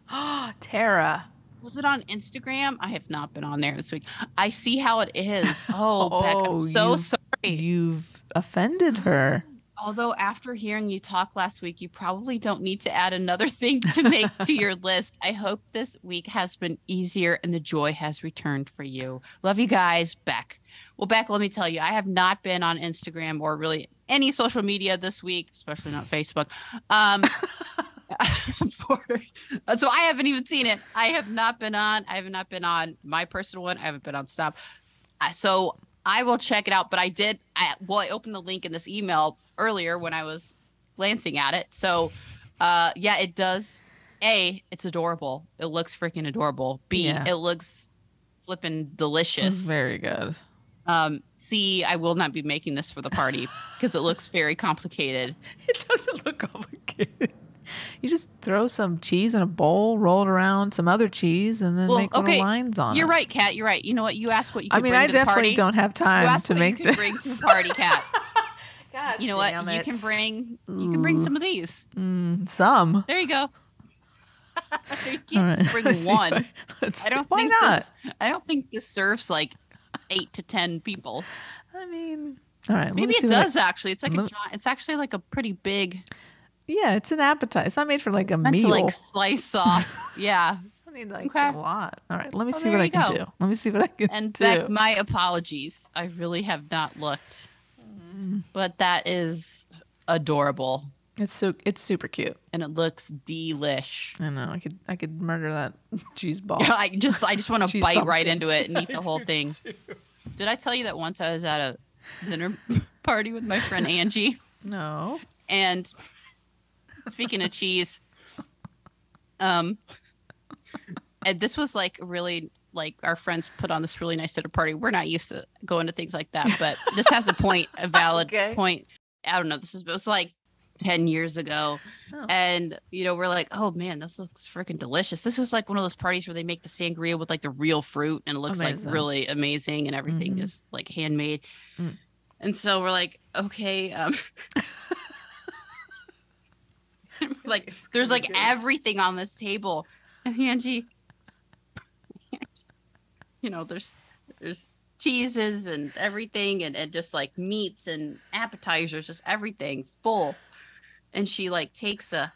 Speaker 3: Tara.
Speaker 2: Was it on Instagram? I have not been on there this week. I see how it is. Oh, Beck, I'm so sorry.
Speaker 3: You've offended her.
Speaker 2: Although after hearing you talk last week, you probably don't need to add another thing to make to your list. I hope this week has been easier and the joy has returned for you. Love you guys, Beck. Well, Beck, let me tell you, I have not been on Instagram or really any social media this week, especially not Facebook. So I haven't even seen it. I have not been on my personal one. I haven't been on SNOP. So I will check it out. But I opened the link in this email earlier when I was glancing at it. So yeah, it does. A, it's adorable. It looks freaking adorable. B, It looks flipping delicious.
Speaker 3: It's very good.
Speaker 2: C, I will not be making this for the party because it looks very complicated.
Speaker 3: It doesn't look complicated. You just throw some cheese in a bowl, roll it around, some other cheese, and then make little lines on it.
Speaker 2: You're right, Kat. You're right. You know what? You asked what you could bring
Speaker 3: I
Speaker 2: to the party.
Speaker 3: definitely don't have time to make this.
Speaker 2: Bring to the party, Kat.
Speaker 3: God,
Speaker 2: you know what? You can bring some of these.
Speaker 3: Some.
Speaker 2: There you go. You can't just bring one. I don't think this serves like 8 to 10 people.
Speaker 3: I mean, all right.
Speaker 2: Maybe it does actually. It's like it's actually like a pretty big.
Speaker 3: Yeah, it's an appetizer. It's not made for like a
Speaker 2: meal.
Speaker 3: To
Speaker 2: like slice off. Yeah.
Speaker 3: I need like a lot. All right, let me see what I can do. Let me see what I can do.
Speaker 2: And Beck, my apologies. I really have not looked. But that is adorable.
Speaker 3: It's super cute.
Speaker 2: And it looks delish.
Speaker 3: I know. I could murder that cheese ball.
Speaker 2: Yeah, I just want to bite right into it and eat the whole thing. Too. Did I tell you that once I was at a dinner party with my friend Angie?
Speaker 3: No.
Speaker 2: And speaking of cheese, and this was like really like our friends put on this really nice dinner party. We're not used to going to things like that, but this has a valid point. I don't know. It was like 10 years ago. Oh. And, we're like, oh man, this looks freaking delicious. This was like one of those parties where they make the sangria with like the real fruit and it looks like really amazing and everything is like handmade. Mm. And so we're like, okay, like there's like everything on this table. And Angie, there's cheeses and everything and just like meats and appetizers, just everything full. And she like takes a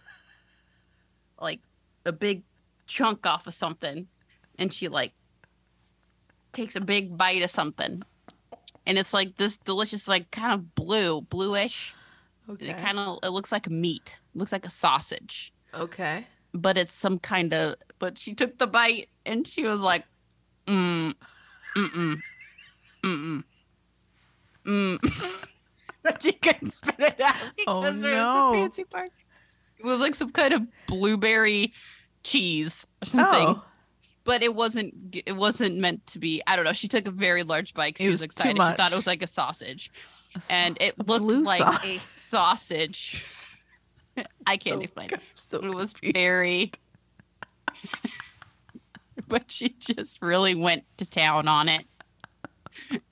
Speaker 2: big chunk off of something and she like takes a big bite of something. And it's like this delicious, like kind of bluish. Okay. It looks like a meat. It looks like a sausage.
Speaker 3: Okay.
Speaker 2: But it's some kind of, but she took the bite and she was like, but she couldn't spit it out because there was a fancy part. It was like some kind of blueberry cheese or something. Oh. But it wasn't meant to be. I don't know. She took a very large bite because she was excited. She thought it was like a sausage. And it looked like a sausage. I can't explain it. It was very... But she just really went to town on it.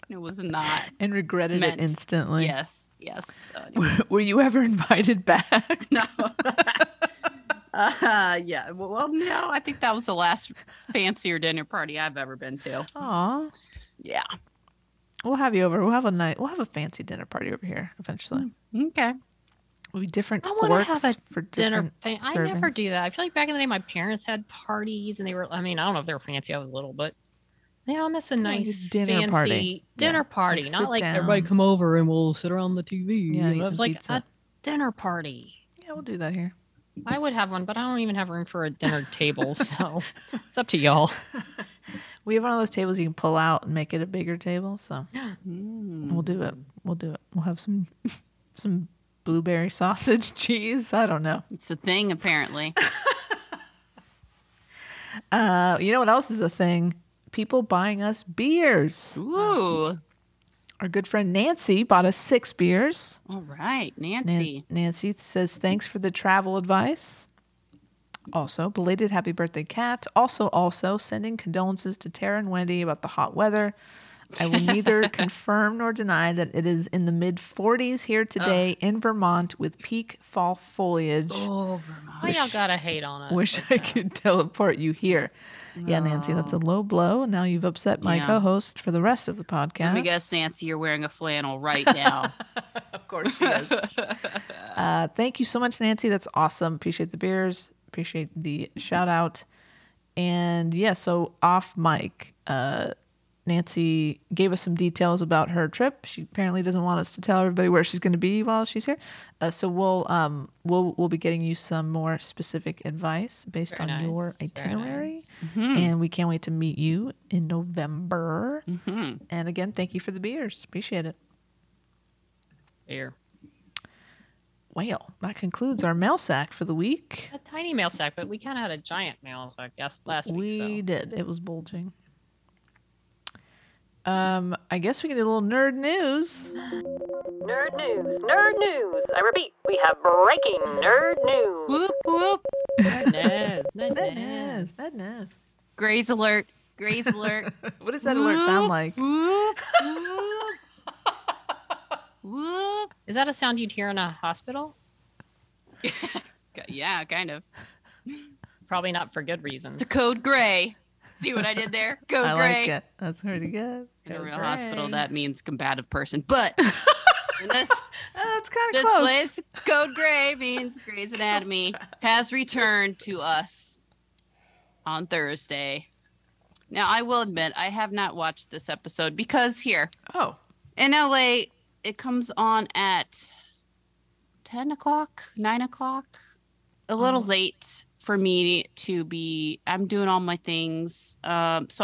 Speaker 2: It was not.
Speaker 3: And regretted it instantly.
Speaker 2: Yes. So
Speaker 3: anyway. Were you ever invited back?
Speaker 2: No. Yeah. Well, no. I think that was the last fancier dinner party I've ever been to.
Speaker 3: Aw.
Speaker 2: Yeah.
Speaker 3: We'll have you over. We'll have a fancy dinner party over here eventually.
Speaker 2: Okay.
Speaker 3: We'll be different.
Speaker 4: I want to have a
Speaker 3: for
Speaker 4: dinner. I never do that. I feel like back in the day, my parents had parties, and they were. I mean, I don't know if they were fancy. I was little, but I miss a nice
Speaker 3: dinner party.
Speaker 4: Dinner party, not like everybody come over and we'll sit around the TV. Yeah, it was like pizza. A dinner party.
Speaker 3: Yeah, we'll do that here.
Speaker 4: I would have one, but I don't even have room for a dinner table, so it's up to y'all.
Speaker 3: We have one of those tables you can pull out and make it a bigger table, so we'll do it. We'll have some blueberry sausage cheese. I don't know.
Speaker 2: It's a thing, apparently.
Speaker 3: You know what else is a thing? People buying us beers.
Speaker 2: Ooh.
Speaker 3: Our good friend Nancy bought us 6 beers.
Speaker 2: All right, Nancy.
Speaker 3: Nancy says, thanks for the travel advice. Also, belated happy birthday, Kat. Also, sending condolences to Tara and Wendy about the hot weather. I will neither confirm nor deny that it is in the mid-40s here today in Vermont with peak fall foliage.
Speaker 4: Oh, Vermont. Why y'all gotta hate on us?
Speaker 3: Wish I could teleport you here. Yeah, Nancy, that's a low blow. Now you've upset my co-host for the rest of the podcast.
Speaker 2: Let me guess, Nancy, you're wearing a flannel right now.
Speaker 3: Of course she is. Thank you so much, Nancy. That's awesome. Appreciate the beers. Appreciate the shout out. And yeah, so off mic, Nancy gave us some details about her trip. She apparently doesn't want us to tell everybody where she's going to be while she's here. So we'll be getting you some more specific advice based on your itinerary. Mm-hmm. And we can't wait to meet you in November. Mm-hmm. And again, thank you for the beers. Appreciate it.
Speaker 4: Beer.
Speaker 3: Well, that concludes our mail sack for the week.
Speaker 4: A tiny mail sack, but we kind of had a giant mail sack last week.
Speaker 3: We did. It was bulging. I guess we can do a little nerd news.
Speaker 5: Nerd news, nerd news. I repeat, we have breaking nerd news.
Speaker 2: Whoop, whoop.
Speaker 3: Nerd news.
Speaker 2: Grey's alert. Grey's alert.
Speaker 3: What does that alert sound like?
Speaker 2: Whoop, whoop. Whoop.
Speaker 4: Is that a sound you'd hear in a hospital?
Speaker 2: Yeah, kind of.
Speaker 4: Probably not for good reasons.
Speaker 2: The code gray. See what I did there? Code
Speaker 3: I
Speaker 2: gray.
Speaker 3: like it. That's pretty good.
Speaker 2: In a real hospital, that means combative person. But in this,
Speaker 3: it's kind of
Speaker 2: this
Speaker 3: close.
Speaker 2: place, code gray means Grey's Anatomy has returned to us on Thursday. Now, I will admit, I have not watched this episode because here, in LA, it comes on at 10 o'clock, 9 o'clock, a little late for me to be, I'm doing all my things. So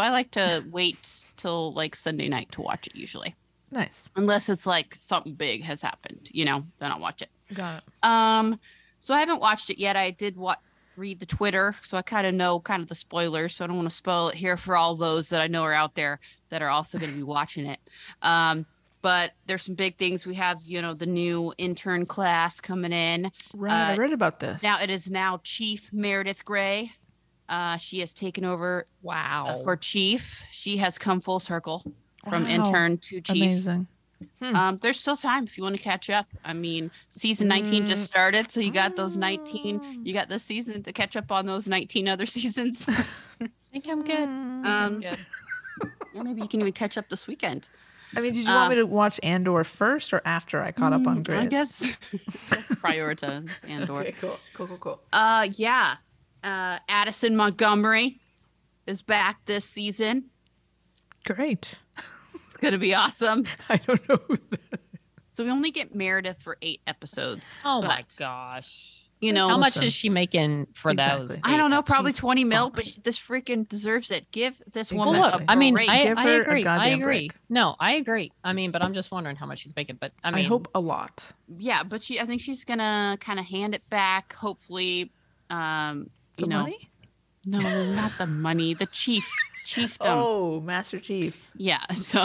Speaker 2: I like to wait till like Sunday night to watch it usually.
Speaker 3: Nice.
Speaker 2: Unless it's like something big has happened, then I'll watch it.
Speaker 3: Got it.
Speaker 2: So I haven't watched it yet. I did read the Twitter, so I kind of know the spoilers. So I don't want to spoil it here for all those that I know are out there that are also going to be watching it. But there's some big things. We have, the new intern class coming in.
Speaker 3: Right, I read about this.
Speaker 2: Now it is now Chief Meredith Grey. She has taken over for Chief. She has come full circle from intern to Chief.
Speaker 3: Amazing.
Speaker 2: There's still time if you want to catch up. I mean, season 19 just started, so you got those 19. You got this season to catch up on those 19 other seasons.
Speaker 4: I think I'm good.
Speaker 2: Yeah, maybe you can even catch up this weekend.
Speaker 3: I mean, did you want me to watch Andor first or after I caught up on Grey's?
Speaker 2: I guess prioritize Andor.
Speaker 3: Okay, cool.
Speaker 2: Yeah. Addison Montgomery is back this season.
Speaker 3: Great.
Speaker 2: It's going to be awesome.
Speaker 3: I don't know who that is.
Speaker 2: So we only get Meredith for 8 episodes.
Speaker 4: Oh, my gosh.
Speaker 2: How
Speaker 4: much is she making for those?
Speaker 2: I don't know, probably 20 mil, but this freaking deserves it. Give this woman a break.
Speaker 4: I mean,
Speaker 3: Give
Speaker 4: I
Speaker 3: her
Speaker 4: agree.
Speaker 3: a
Speaker 4: I
Speaker 3: goddamn
Speaker 4: agree.
Speaker 3: break.
Speaker 4: No, I agree. I mean, but I'm just wondering how much she's making. But I mean,
Speaker 3: I hope a lot.
Speaker 2: Yeah, but I think she's gonna kind of hand it back. Hopefully,
Speaker 3: money?
Speaker 2: No, not the money. The chiefdom.
Speaker 3: Oh, Master Chief.
Speaker 2: Yeah. So,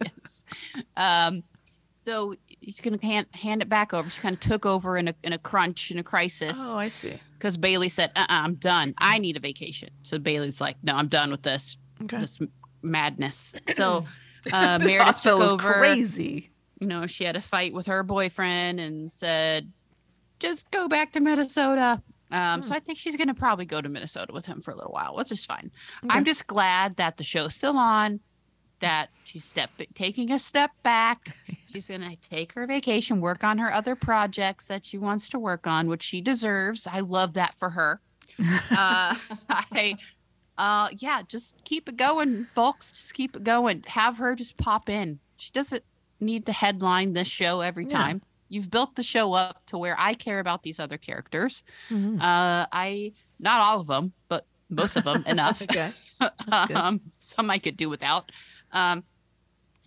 Speaker 2: yes. So he's going to hand it back over. She kind of took over in a crunch, in a crisis.
Speaker 3: Oh, I see.
Speaker 2: Because Bailey said, I'm done. I need a vacation. So Bailey's like, no, I'm done with this.
Speaker 3: Okay.
Speaker 2: This madness. So
Speaker 3: This
Speaker 2: Meredith took
Speaker 3: is
Speaker 2: over.
Speaker 3: Crazy.
Speaker 2: She had a fight with her boyfriend and said, just go back to Minnesota. So I think she's going to probably go to Minnesota with him for a little while, which is fine. Okay. I'm just glad that the show's still on, that she's taking a step back. She's going to take her vacation, work on her other projects that she wants to work on, which she deserves. I love that for her. Just keep it going, folks. Just keep it going. Have her just pop in. She doesn't need to headline this show every time. You've built the show up to where I care about these other characters. Mm-hmm. Not all of them, but most of them enough.
Speaker 3: Okay. That's good.
Speaker 2: Some I could do without.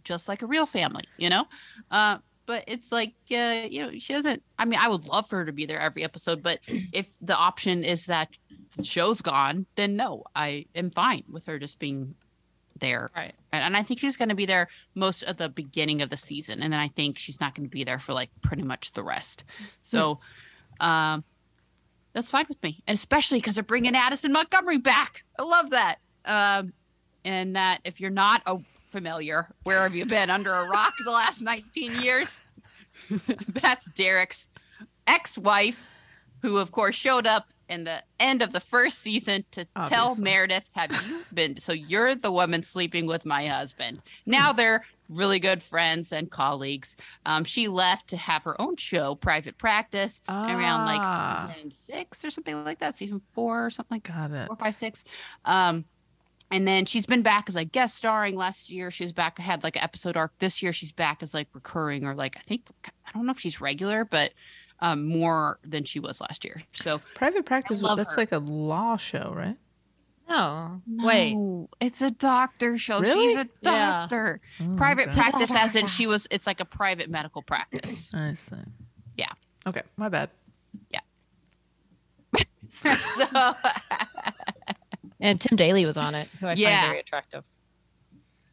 Speaker 2: Just like a real family, but it's like, she doesn't, I mean, I would love for her to be there every episode, but if the option is that the show's gone, then no, I am fine with her just being there.
Speaker 4: Right.
Speaker 2: And I think she's going to be there most of the beginning of the season. And then I think she's not going to be there for like pretty much the rest. So, That's fine with me. And especially because they're bringing Addison Montgomery back. I love that. And that if you're not familiar, where have you been? Under a rock the last 19 years? That's Derek's ex-wife, who, of course, showed up in the end of the first season to tell Meredith, have you been? So you're the woman sleeping with my husband. Now they're really good friends and colleagues. She left to have her own show, Private Practice, around like season 6 or something like that, season 4 or something like that. Got it. 4, 5, 6. And then she's been back as like guest starring. Last year she was back, had like an episode arc. This year she's back as like recurring, or like I don't know if she's regular, but more than she was last year. So
Speaker 3: Private Practice, that's like a law show, right?
Speaker 4: No, wait,
Speaker 2: it's a doctor show.
Speaker 3: Really?
Speaker 2: She's a doctor.
Speaker 3: Yeah.
Speaker 2: Private practice, as in it's like a private medical practice.
Speaker 3: I see.
Speaker 2: Yeah.
Speaker 3: Okay, my bad.
Speaker 2: Yeah. So,
Speaker 4: and Tim Daly was on it, who I find very attractive.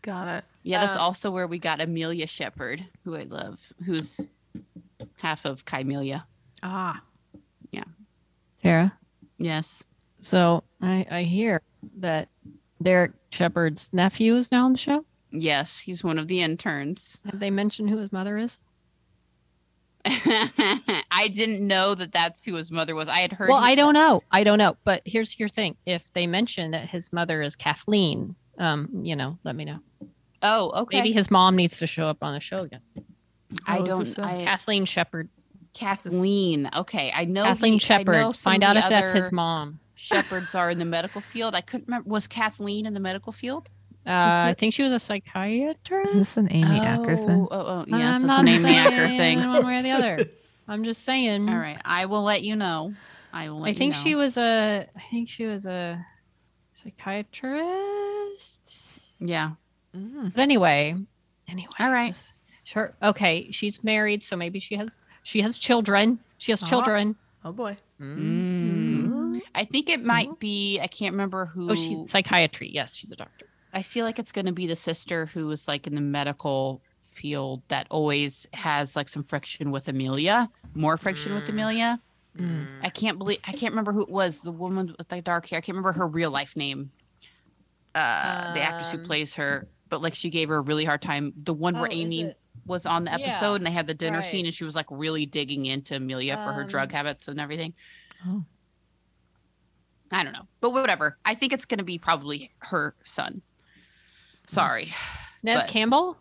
Speaker 3: Got it.
Speaker 2: Yeah, that's also where we got Amelia Shepherd, who I love, who's half of Kymelia.
Speaker 3: Ah.
Speaker 2: Yeah.
Speaker 4: Tara?
Speaker 2: Yes.
Speaker 4: So I hear that Derek Shepherd's nephew is now on the show?
Speaker 2: Yes, he's one of the interns.
Speaker 4: Have they mentioned who his mother is?
Speaker 2: I didn't know that that's who his mother was. I had heard.
Speaker 4: Well, I don't know. But here's your thing. If they mention that his mother is Kathleen, let me know.
Speaker 2: Oh, okay.
Speaker 4: Maybe his mom needs to show up on the show again. Kathleen Shepherd.
Speaker 2: Kathleen. Okay, I know.
Speaker 4: Kathleen Shepherd. Find out if that's his mom.
Speaker 2: Shepherds are in the medical field. I couldn't remember. Was Kathleen in the medical field?
Speaker 4: I think she was a psychiatrist.
Speaker 3: Is this an Amy Acker thing?
Speaker 2: Oh, yes, it's an Amy Acker thing.
Speaker 4: One way or the other. I'm just saying.
Speaker 2: All right, I will let you know. I
Speaker 4: think she was a psychiatrist.
Speaker 2: Yeah.
Speaker 4: But anyway.
Speaker 2: All right.
Speaker 4: Sure. Okay. She's married, so maybe she has children. She has children.
Speaker 3: Oh boy.
Speaker 2: I think it might be. I can't remember who.
Speaker 4: Oh, she's psychiatry. Yes, she's a doctor.
Speaker 2: I feel like it's going to be the sister who is like in the medical field that always has like some friction with Amelia. More friction with Amelia. I can't remember who it was. The woman with the dark hair. I can't remember her real life name. The actress who plays her, but like she gave her a really hard time. The one where Amy was on the episode and they had the dinner scene and she was like really digging into Amelia for her drug habits and everything.
Speaker 3: Oh.
Speaker 2: I don't know, but whatever. I think it's going to be probably her son. Sorry.
Speaker 4: Nev Campbell?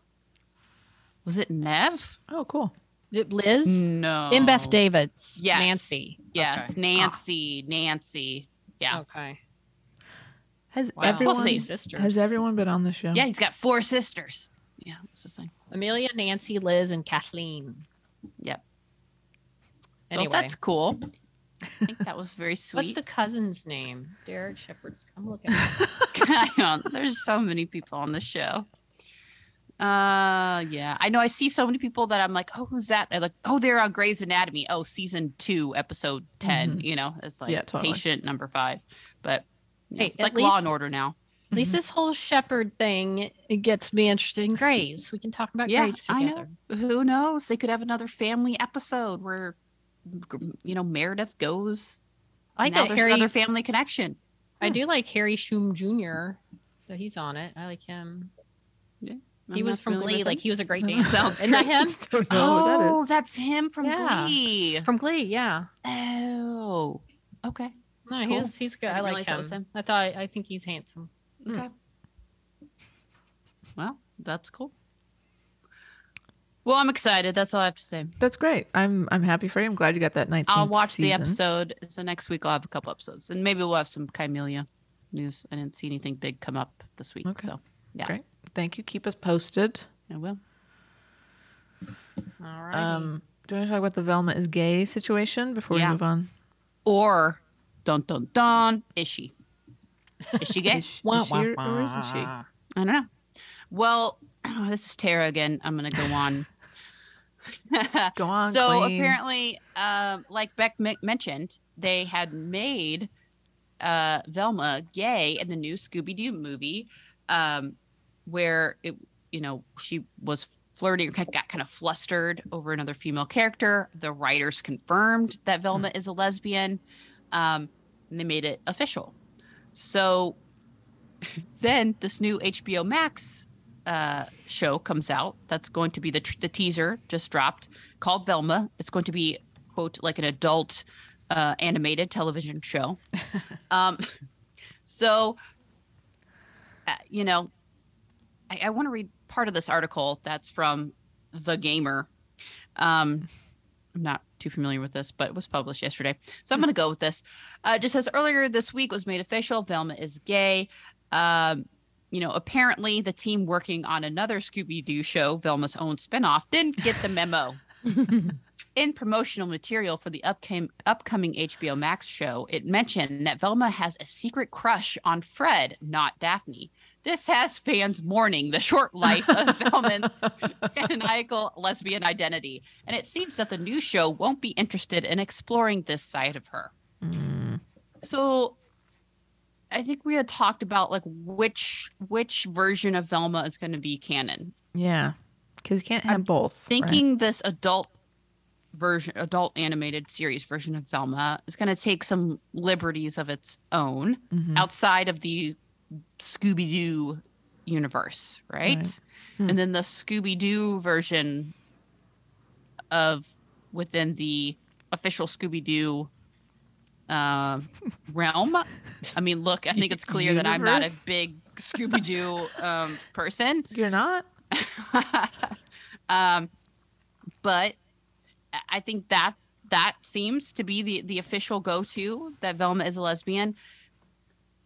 Speaker 2: Was it Nev?
Speaker 3: Oh, cool.
Speaker 4: Liz?
Speaker 2: No.
Speaker 4: In Beth Davids.
Speaker 2: Yes.
Speaker 4: Nancy.
Speaker 2: Yes.
Speaker 4: Okay.
Speaker 2: Nancy. Yeah.
Speaker 4: Okay.
Speaker 3: Has everyone been on the show?
Speaker 2: Yeah, he's got 4 sisters. Yeah, it's just like
Speaker 4: Amelia, Nancy, Liz, and Kathleen.
Speaker 2: Yep.
Speaker 4: Anyway,
Speaker 2: so that's cool. I think that was very sweet.
Speaker 4: What's the cousin's name? Derek Shepherd's. I'm looking.
Speaker 2: There's so many people on the show. Yeah, I know. I see so many people that I'm like, oh, who's that? I'm like, oh, they're on Grey's Anatomy. Oh, season 2, episode 10. You know, it's like
Speaker 3: totally.
Speaker 2: Patient number 5. But
Speaker 4: hey,
Speaker 2: it's like Law and Order now.
Speaker 4: At least this whole Shepherd thing, it gets me interested in Grey's. We can talk about Grey's together.
Speaker 2: I know. Who knows? They could have another family episode where, Meredith goes. Now there's another family connection.
Speaker 4: I do like Harry Shum Jr. So he's on it. I like him.
Speaker 2: Yeah.
Speaker 4: He was from Glee. Like, he was a great dancer.
Speaker 2: Isn't
Speaker 4: that him?
Speaker 3: Don't know what that is.
Speaker 2: That's him from Glee.
Speaker 4: From Glee, yeah.
Speaker 2: Oh, okay.
Speaker 4: No,
Speaker 2: Cool.
Speaker 4: he's good. I like him. I think he's handsome.
Speaker 2: Okay. Well, that's cool. Well, I'm excited. That's all I have to say.
Speaker 3: That's great. I'm happy for you. I'm glad you got that 19th
Speaker 2: I'll watch the
Speaker 3: season.
Speaker 2: episode. So next week I'll have a couple episodes, and maybe we'll have some Kymelia news. I didn't see anything big come up this week.
Speaker 3: Okay.
Speaker 2: So yeah.
Speaker 3: Great. Thank you. Keep us posted.
Speaker 2: I will.
Speaker 4: All right.
Speaker 3: Do you want to talk about the Velma Is Gay situation before we move on?
Speaker 2: Or, dun dun dun, is she? Is she gay?
Speaker 3: Is she or isn't she?
Speaker 2: I don't know. Well, this is Tara again. I'm going to go on.
Speaker 3: Go on,
Speaker 2: So
Speaker 3: queen.
Speaker 2: apparently, like Beck mentioned, they had made Velma gay in the new Scooby-Doo movie, where she was flirting or got kind of flustered over another female character. The writers confirmed that Velma is a lesbian. And they made it official. So then this new HBO Max show comes out. That's going to be the teaser just dropped, called Velma. It's going to be, quote, like an adult animated television show. So, you know, I want to read part of this article that's from The Gamer. I'm not too familiar with this, but it was published yesterday. So I'm going to go with this. It just says, earlier this week was made official. Velma is gay. Apparently the team working on another Scooby-Doo show, Velma's own spinoff, didn't get the memo. In promotional material for the upcoming HBO Max show, it mentioned that Velma has a secret crush on Fred, not Daphne. This has fans mourning the short life of Velma's maniacal lesbian identity. And it seems that the new show won't be interested in exploring this side of her. So I think we had talked about like which version of Velma is going to be canon.
Speaker 3: Yeah, because you can't have both.
Speaker 2: Thinking this adult animated series version of Velma is going to take some liberties of its own outside of the Scooby-Doo universe, right? And then the Scooby-Doo version of within the official Scooby-Doo realm. I mean, look, I think it's clear that I'm not a big Scooby-Doo person.
Speaker 3: You're not?
Speaker 2: But I think that seems to be the official go-to, that Velma is a lesbian.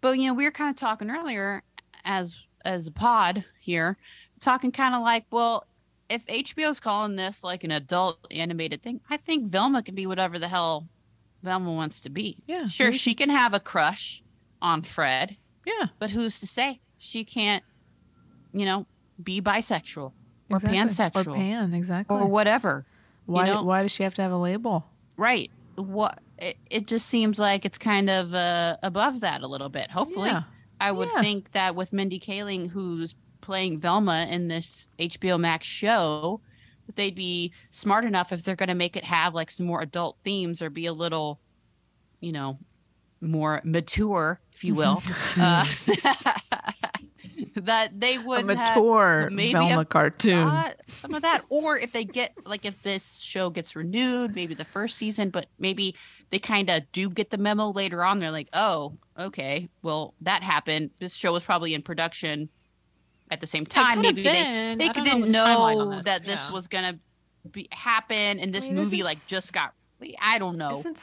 Speaker 2: But, we were kind of talking earlier as a pod here, talking kind of like, well, if HBO's calling this like an adult animated thing, I think Velma can be whatever the hell Velma wants to be.
Speaker 3: Yeah.
Speaker 2: Sure, she can have a crush on Fred.
Speaker 3: Yeah.
Speaker 2: But who's to say she can't, be bisexual or
Speaker 3: Exactly.
Speaker 2: pansexual.
Speaker 3: Or pan, exactly.
Speaker 2: Or whatever.
Speaker 3: Why does she have to have a label?
Speaker 2: Right. It just seems like it's kind of above that a little bit. Hopefully.
Speaker 3: Yeah.
Speaker 2: I would think that with Mindy Kaling, who's playing Velma in this HBO Max show, that they'd be smart enough if they're going to make it have like some more adult themes or be a little, more mature, if you will. That they would
Speaker 3: a mature Velma cartoon.
Speaker 2: Some of that. Or if they get, like, if this show gets renewed, maybe the first season, but maybe they kind of do get the memo later on. They're like, oh, okay, well, that happened. This show was probably in production at the same time. Maybe they didn't know that this was going to happen, and this movie, just got... I don't know.
Speaker 3: Isn't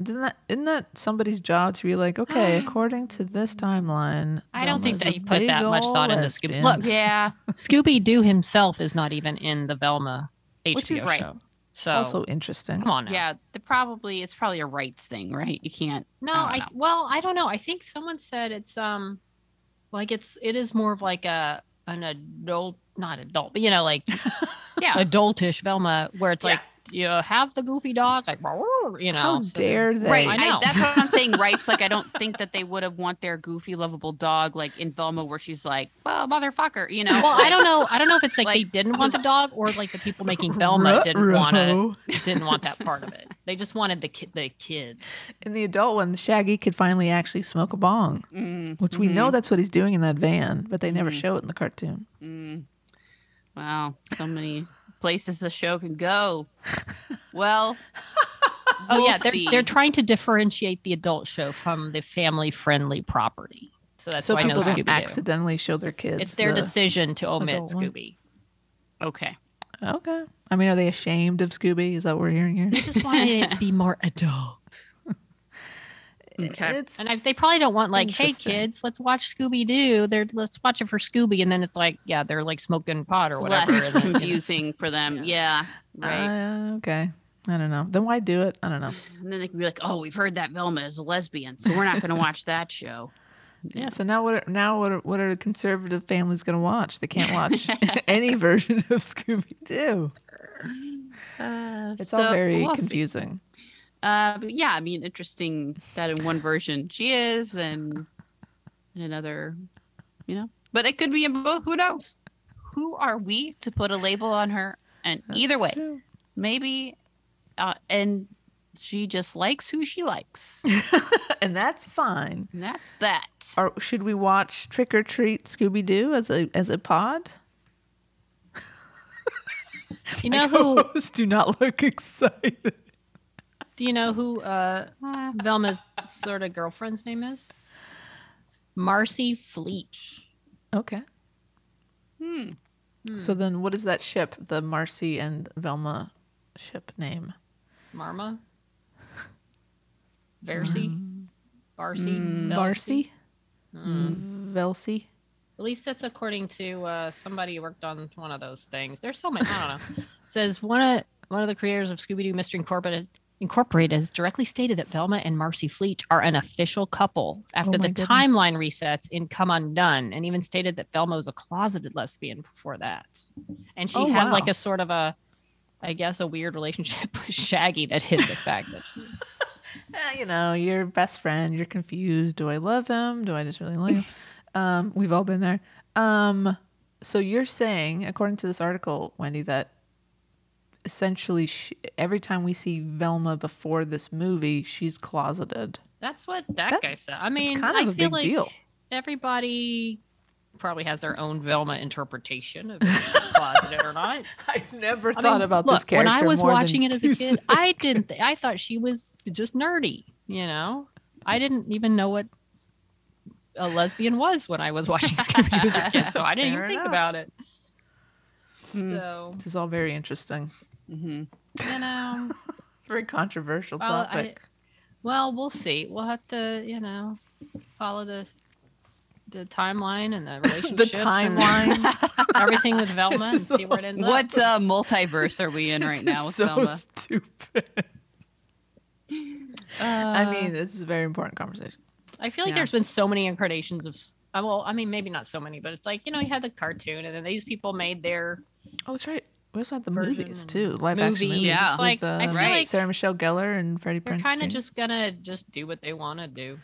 Speaker 3: that somebody's job to be like, okay, according to this timeline?
Speaker 4: I don't think that you put that much thought into Scooby.
Speaker 2: Look, yeah,
Speaker 4: Scooby-Doo himself is not even in the Velma HBO
Speaker 3: Which is
Speaker 4: show.
Speaker 2: right.
Speaker 4: So
Speaker 3: also interesting.
Speaker 4: Come on now.
Speaker 2: Yeah, it's probably a rights thing, right? You can't.
Speaker 4: I don't know. I think someone said it's it is more of like an adult, not adult, but adultish Velma, where it's like, you have the goofy dog, like,
Speaker 3: How dare they?
Speaker 2: Right,
Speaker 4: I know.
Speaker 2: that's what I'm saying. Rights, like, I don't think that they would have want their goofy, lovable dog like in Velma, where she's like, well, motherfucker,
Speaker 4: Well, I don't know if it's like they didn't want the dog, or like the people making Velma didn't want that part of it. They just wanted the kids.
Speaker 3: In the adult one, Shaggy could finally actually smoke a bong, which we know that's what he's doing in that van, but they never show it in the cartoon.
Speaker 2: Wow, so many places the show can go. Well,
Speaker 4: they're trying to differentiate the adult show from the family-friendly property. So that's why
Speaker 3: people don't
Speaker 4: Scooby-Doo
Speaker 3: accidentally show their kids.
Speaker 4: It's their decision to omit Scooby.
Speaker 2: Okay.
Speaker 3: I mean, are they ashamed of Scooby? Is that what we're hearing here?
Speaker 4: They just wanted it to be more adult.
Speaker 2: Okay.
Speaker 4: And they probably don't want like, hey kids, let's watch Scooby-Doo. Let's watch it for Scooby, and then it's like, they're like smoking pot or whatever.
Speaker 2: Less confusing for them. Yeah. Right.
Speaker 3: Okay. I don't know. Then why do it? I don't know.
Speaker 2: And then they can be like, oh, we've heard that Velma is a lesbian, so we're not going to watch that show.
Speaker 3: Yeah. So now what are conservative families going to watch? They can't watch any version of Scooby-Doo. It's all very confusing.
Speaker 2: But yeah, I mean, interesting that in one version she is, and in another, But it could be in both. Who knows? Who are we to put a label on her? And either way, maybe, and She just likes who she likes.
Speaker 3: And that's fine.
Speaker 2: And that's that.
Speaker 3: Or should we watch Trick or Treat Scooby-Doo as a pod?
Speaker 4: You know who?
Speaker 3: Do not look excited.
Speaker 4: Do you know who Velma's sort of girlfriend's name is? Marcy Fleet.
Speaker 3: Okay. So then what is that ship, the Marcy and Velma ship name?
Speaker 4: Marma? Versi? Barcy?
Speaker 3: Varsi? Velsi?
Speaker 4: At least that's according to somebody who worked on one of those things. There's so many. I don't know. It says one of the creators of Scooby-Doo Mystery Incorporated has directly stated that Velma and Marcy Fleet are an official couple after the timeline resets in Come Undone, and even stated that Velma was a closeted lesbian before that. And she had like a sort of a weird relationship with Shaggy that hid the fact that she...
Speaker 3: You know, your best friend, you're confused. Do I love him? Do I just really like him? We've all been there. So you're saying, according to this article, Wendy, that essentially every time we see Velma before this movie, she's closeted.
Speaker 4: That's what that guy said. I mean,
Speaker 3: kind of a big deal.
Speaker 4: Everybody probably has their own Velma interpretation of if she's closeted or not.
Speaker 3: I've never thought about this character.
Speaker 4: When I was
Speaker 3: more
Speaker 4: watching
Speaker 3: than
Speaker 4: it as a kid, I didn't. I thought she was just nerdy. You know, I didn't even know what a lesbian was when I was watching Scooby-Doo as a kid, so I didn't even think about it. So
Speaker 3: this is all very interesting.
Speaker 4: You know,
Speaker 3: very controversial topic.
Speaker 4: We'll see. We'll have to, follow the timeline and the relationships,
Speaker 3: the timeline,
Speaker 4: and everything with Velma, and see where it ends up.
Speaker 2: What multiverse are we in right now with
Speaker 3: so
Speaker 2: Velma?
Speaker 3: Stupid. I mean, this is a very important conversation.
Speaker 4: I feel like there's been so many incarnations of. Well, I mean, maybe not so many, but it's like you had the cartoon, and then these people made their.
Speaker 3: Oh, that's right. We also had the movies too, live action movies.
Speaker 4: Yeah,
Speaker 3: with,
Speaker 4: like I feel like
Speaker 3: Sarah Michelle Gellar and Freddie Prinze.
Speaker 4: They're kind of just gonna do what they want to do.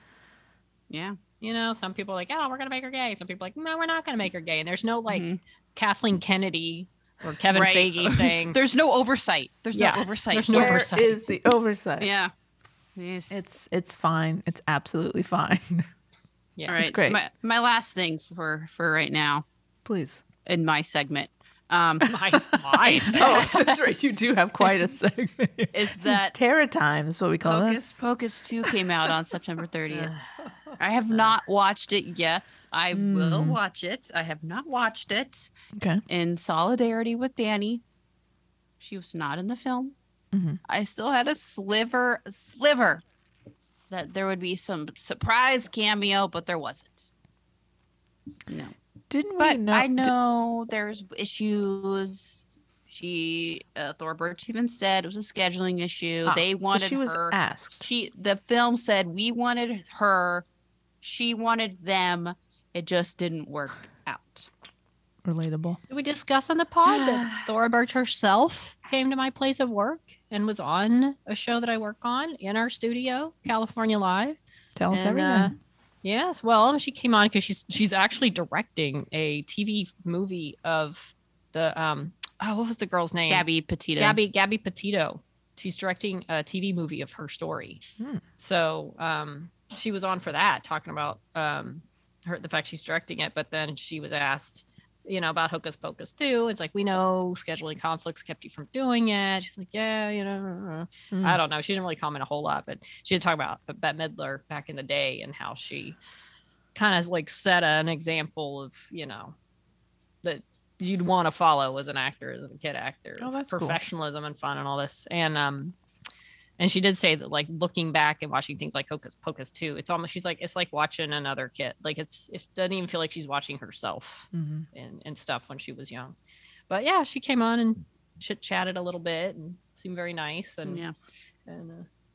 Speaker 2: Yeah.
Speaker 4: Some people are like, oh, we're gonna make her gay. Some people are like, no, we're not gonna make her gay. And there's no like Kathleen Kennedy or Kevin Feige saying
Speaker 2: there's no oversight. There's no oversight.
Speaker 4: There's no oversight.
Speaker 3: Where is the oversight?
Speaker 2: Yeah.
Speaker 3: It's fine. It's absolutely fine.
Speaker 4: Yeah.
Speaker 2: All right.
Speaker 3: It's great.
Speaker 2: My last thing for right now.
Speaker 3: Please.
Speaker 2: In my segment.
Speaker 4: Nice.
Speaker 3: Oh, that's right. You do have quite a segment.
Speaker 2: Is that
Speaker 3: Terra Time is what we call this.
Speaker 2: Pocus 2 came out on September 30th. I have not watched it yet. I will watch it. I have not watched it.
Speaker 3: Okay.
Speaker 2: In solidarity with Danny. She was not in the film.
Speaker 3: Mm-hmm.
Speaker 2: I still had a sliver that there would be some surprise cameo, but there wasn't. No.
Speaker 3: Didn't we
Speaker 2: But
Speaker 3: know?
Speaker 2: I know there's issues. Thor Birch even said it was a scheduling issue. They wanted
Speaker 3: so she was
Speaker 2: her.
Speaker 3: asked.
Speaker 2: The film said we wanted her. She wanted them. It just didn't work out.
Speaker 3: Relatable.
Speaker 4: Did we discuss on the pod that Thora Birch herself came to my place of work and was on a show that I work on in our studio, California Live?
Speaker 3: Tell us everything.
Speaker 4: Yes, well, she came on because she's actually directing a TV movie of the what was the girl's name?
Speaker 2: Gabby Petito.
Speaker 4: Gabby Petito. She's directing a TV movie of her story. So she was on for that, talking about the fact she's directing it. But then she was asked, about Hocus Pocus 2. It's like, we know scheduling conflicts kept you from doing it. She's like, yeah, I don't know. She didn't really comment a whole lot, but she did talk about Bette Midler back in the day and how she kind of like set an example of, that you'd want to follow as an actor, as a kid actor.
Speaker 3: Oh, that's
Speaker 4: professionalism and fun and all this. And she did say that, like, looking back and watching things like Hocus Pocus 2, it's almost, she's like, it's like watching another kid. Like, it doesn't even feel like she's watching herself and stuff when she was young. But yeah, she came on and chatted a little bit and seemed very nice. And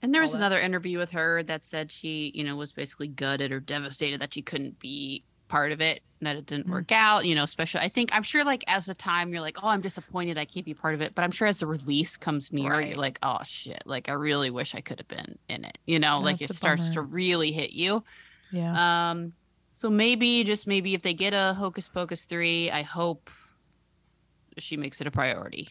Speaker 2: there was another interview with her that said she, was basically gutted or devastated that she couldn't be part of it, that it didn't work out, especially I'm sure like as the time you're like, oh, I'm disappointed I can't be part of it, but I'm sure as the release comes near, you're like, oh shit, like I really wish I could have been in it, like it starts to really hit you. So maybe if they get a Hocus Pocus 3, I hope she makes it a priority,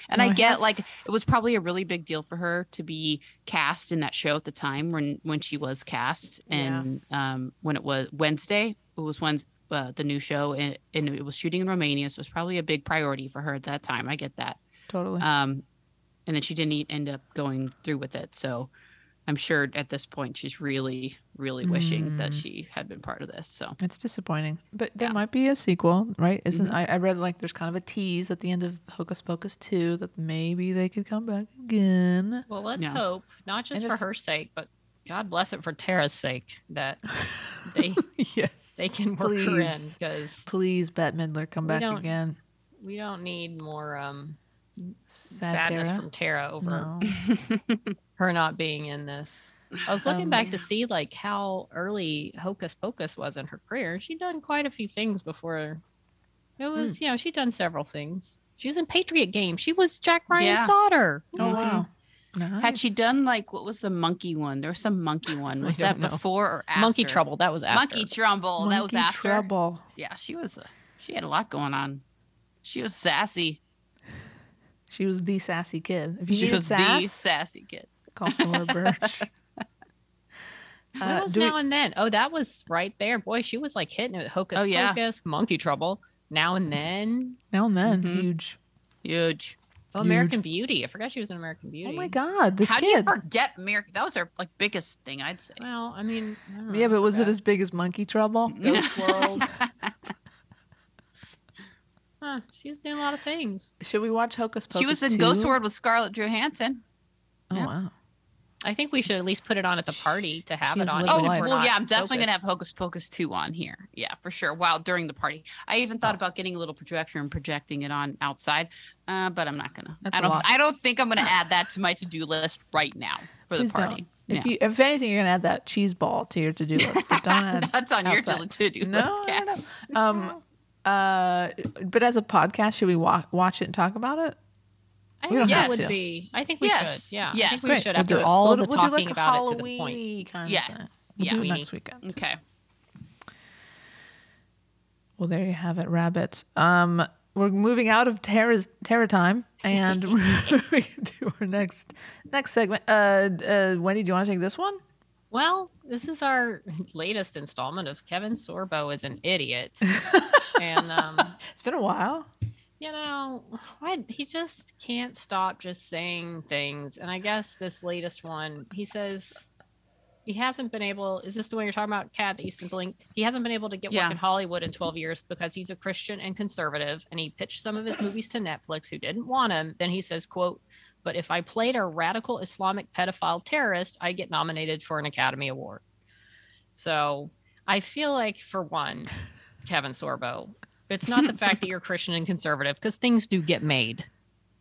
Speaker 2: And I get like it was probably a really big deal for her to be cast in that show at the time when she was cast. And when it was Wednesday, it was when the new show and it was shooting in Romania. So it was probably a big priority for her at that time. I get that.
Speaker 3: Totally.
Speaker 2: And then she didn't end up going through with it. So I'm sure at this point she's really, really wishing that she had been part of this. So
Speaker 3: it's disappointing, but there might be a sequel, right? Isn't I read like there's kind of a tease at the end of Hocus Pocus 2 that maybe they could come back again.
Speaker 4: Well, let's hope, not just for her sake, but God bless it for Tara's sake, that they they can work her in. Because
Speaker 3: please, Bette Midler, come back again.
Speaker 4: We don't need more
Speaker 3: sadness
Speaker 4: Tara? From Tara over her not being in this. I was looking back to see like how early Hocus Pocus was in her career. She'd done quite a few things before. It was, she'd done several things. She was in Patriot Games. She was Jack Ryan's daughter.
Speaker 3: Oh, wow. Nice.
Speaker 2: Had she done like, what was the monkey one? There was some monkey one. Was that before or after?
Speaker 4: Monkey Trouble. That was after.
Speaker 2: Monkey Trouble. That was after.
Speaker 3: Trouble.
Speaker 2: Yeah, she had a lot going on. She was sassy.
Speaker 3: She was the sassy kid. If you
Speaker 2: she was the sassy kid.
Speaker 3: Call Laura Birch.
Speaker 4: What was Now and Then? Oh, that was right there. Boy, she was like hitting it. Hocus Pocus, Monkey Trouble, Now and Then.
Speaker 3: Now and Then, huge.
Speaker 4: Oh, American Beauty. I forgot she was in American Beauty.
Speaker 3: Oh my God, this
Speaker 2: How
Speaker 3: kid.
Speaker 2: do you forget American? That was her like biggest thing, I'd say.
Speaker 4: Well, I mean,
Speaker 3: but was it as big as Monkey Trouble?
Speaker 4: Ghost World. She was doing a lot of things.
Speaker 3: Should we watch Hocus Pocus?
Speaker 2: She was in Ghost World with Scarlett Johansson.
Speaker 3: Oh wow.
Speaker 4: I think we should at least put it on at the party to have it on.
Speaker 2: Oh, well, yeah, I'm definitely going to have Hocus Pocus 2 on here. Yeah, for sure. While during the party. I even thought about getting a little projector and projecting it on outside, but I'm not going to. I don't think I'm going to add that to my to-do list right now for the party.
Speaker 3: Don't. If anything, you're going to add that cheese ball to your to-do list, but don't add
Speaker 2: that's on
Speaker 3: outside.
Speaker 2: Your to-do list, Kat.
Speaker 3: No. But as a podcast, should we watch it and talk about it?
Speaker 4: I think that would be. I think we should. Yeah.
Speaker 2: Yes.
Speaker 4: I think we should after all the talking about it to this point.
Speaker 2: Yes.
Speaker 3: We'll do it next weekend.
Speaker 2: Okay.
Speaker 3: Well, there you have it, Rabbit. We're moving out of Terra time, and we're moving to our next segment. Wendy, do you want to take this one?
Speaker 4: Well, this is our latest installment of Kevin Sorbo Is An Idiot. And
Speaker 3: it's been a while.
Speaker 4: You know, he just can't stop just saying things. And I guess this latest one, he says he hasn't been able. Is this the one you're talking about, Kat, that you sent the link? He hasn't been able to get work in Hollywood in 12 years because he's a Christian and conservative. And he pitched some of his movies to Netflix who didn't want him. Then he says, quote, "But if I played a radical Islamic pedophile terrorist, I get nominated for an Academy Award." So I feel like, for one, Kevin Sorbo, it's not the fact that you're Christian and conservative, because things do get made.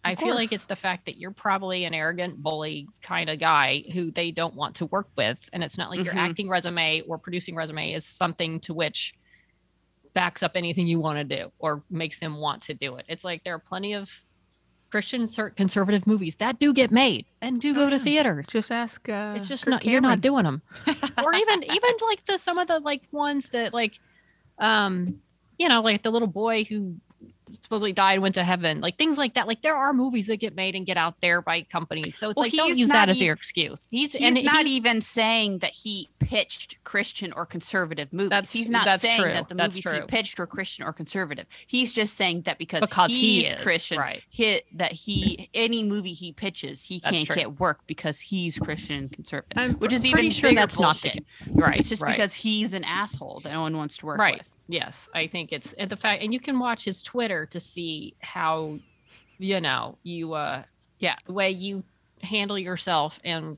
Speaker 4: I feel like it's the fact that you're probably an arrogant bully kind of guy who they don't want to work with. And it's not like your acting resume or producing resume is something to which backs up anything you want to do or makes them want to do it. It's like there are plenty of Christian conservative movies that do get made and do go to theaters.
Speaker 3: Just ask.
Speaker 4: It's just not, you're not doing them. Or even like some of the like ones that like, you know, like the little boy who supposedly died and went to heaven, like things like that. Like there are movies that get made and get out there by companies. So it's like, don't use that as your excuse. He's not even
Speaker 2: saying that he pitched Christian or conservative movies. He's not saying that the movies he pitched were Christian or conservative. He's just saying that because he is Christian, right? Any movie he pitches, he can't get work because he's Christian and conservative, which is even
Speaker 4: sure that's
Speaker 2: bullshit.
Speaker 4: Not the case. Right.
Speaker 2: It's just because he's an asshole that no one wants to work with.
Speaker 4: Yes, I think it's the fact, and you can watch his Twitter to see how, you know, the way you handle yourself and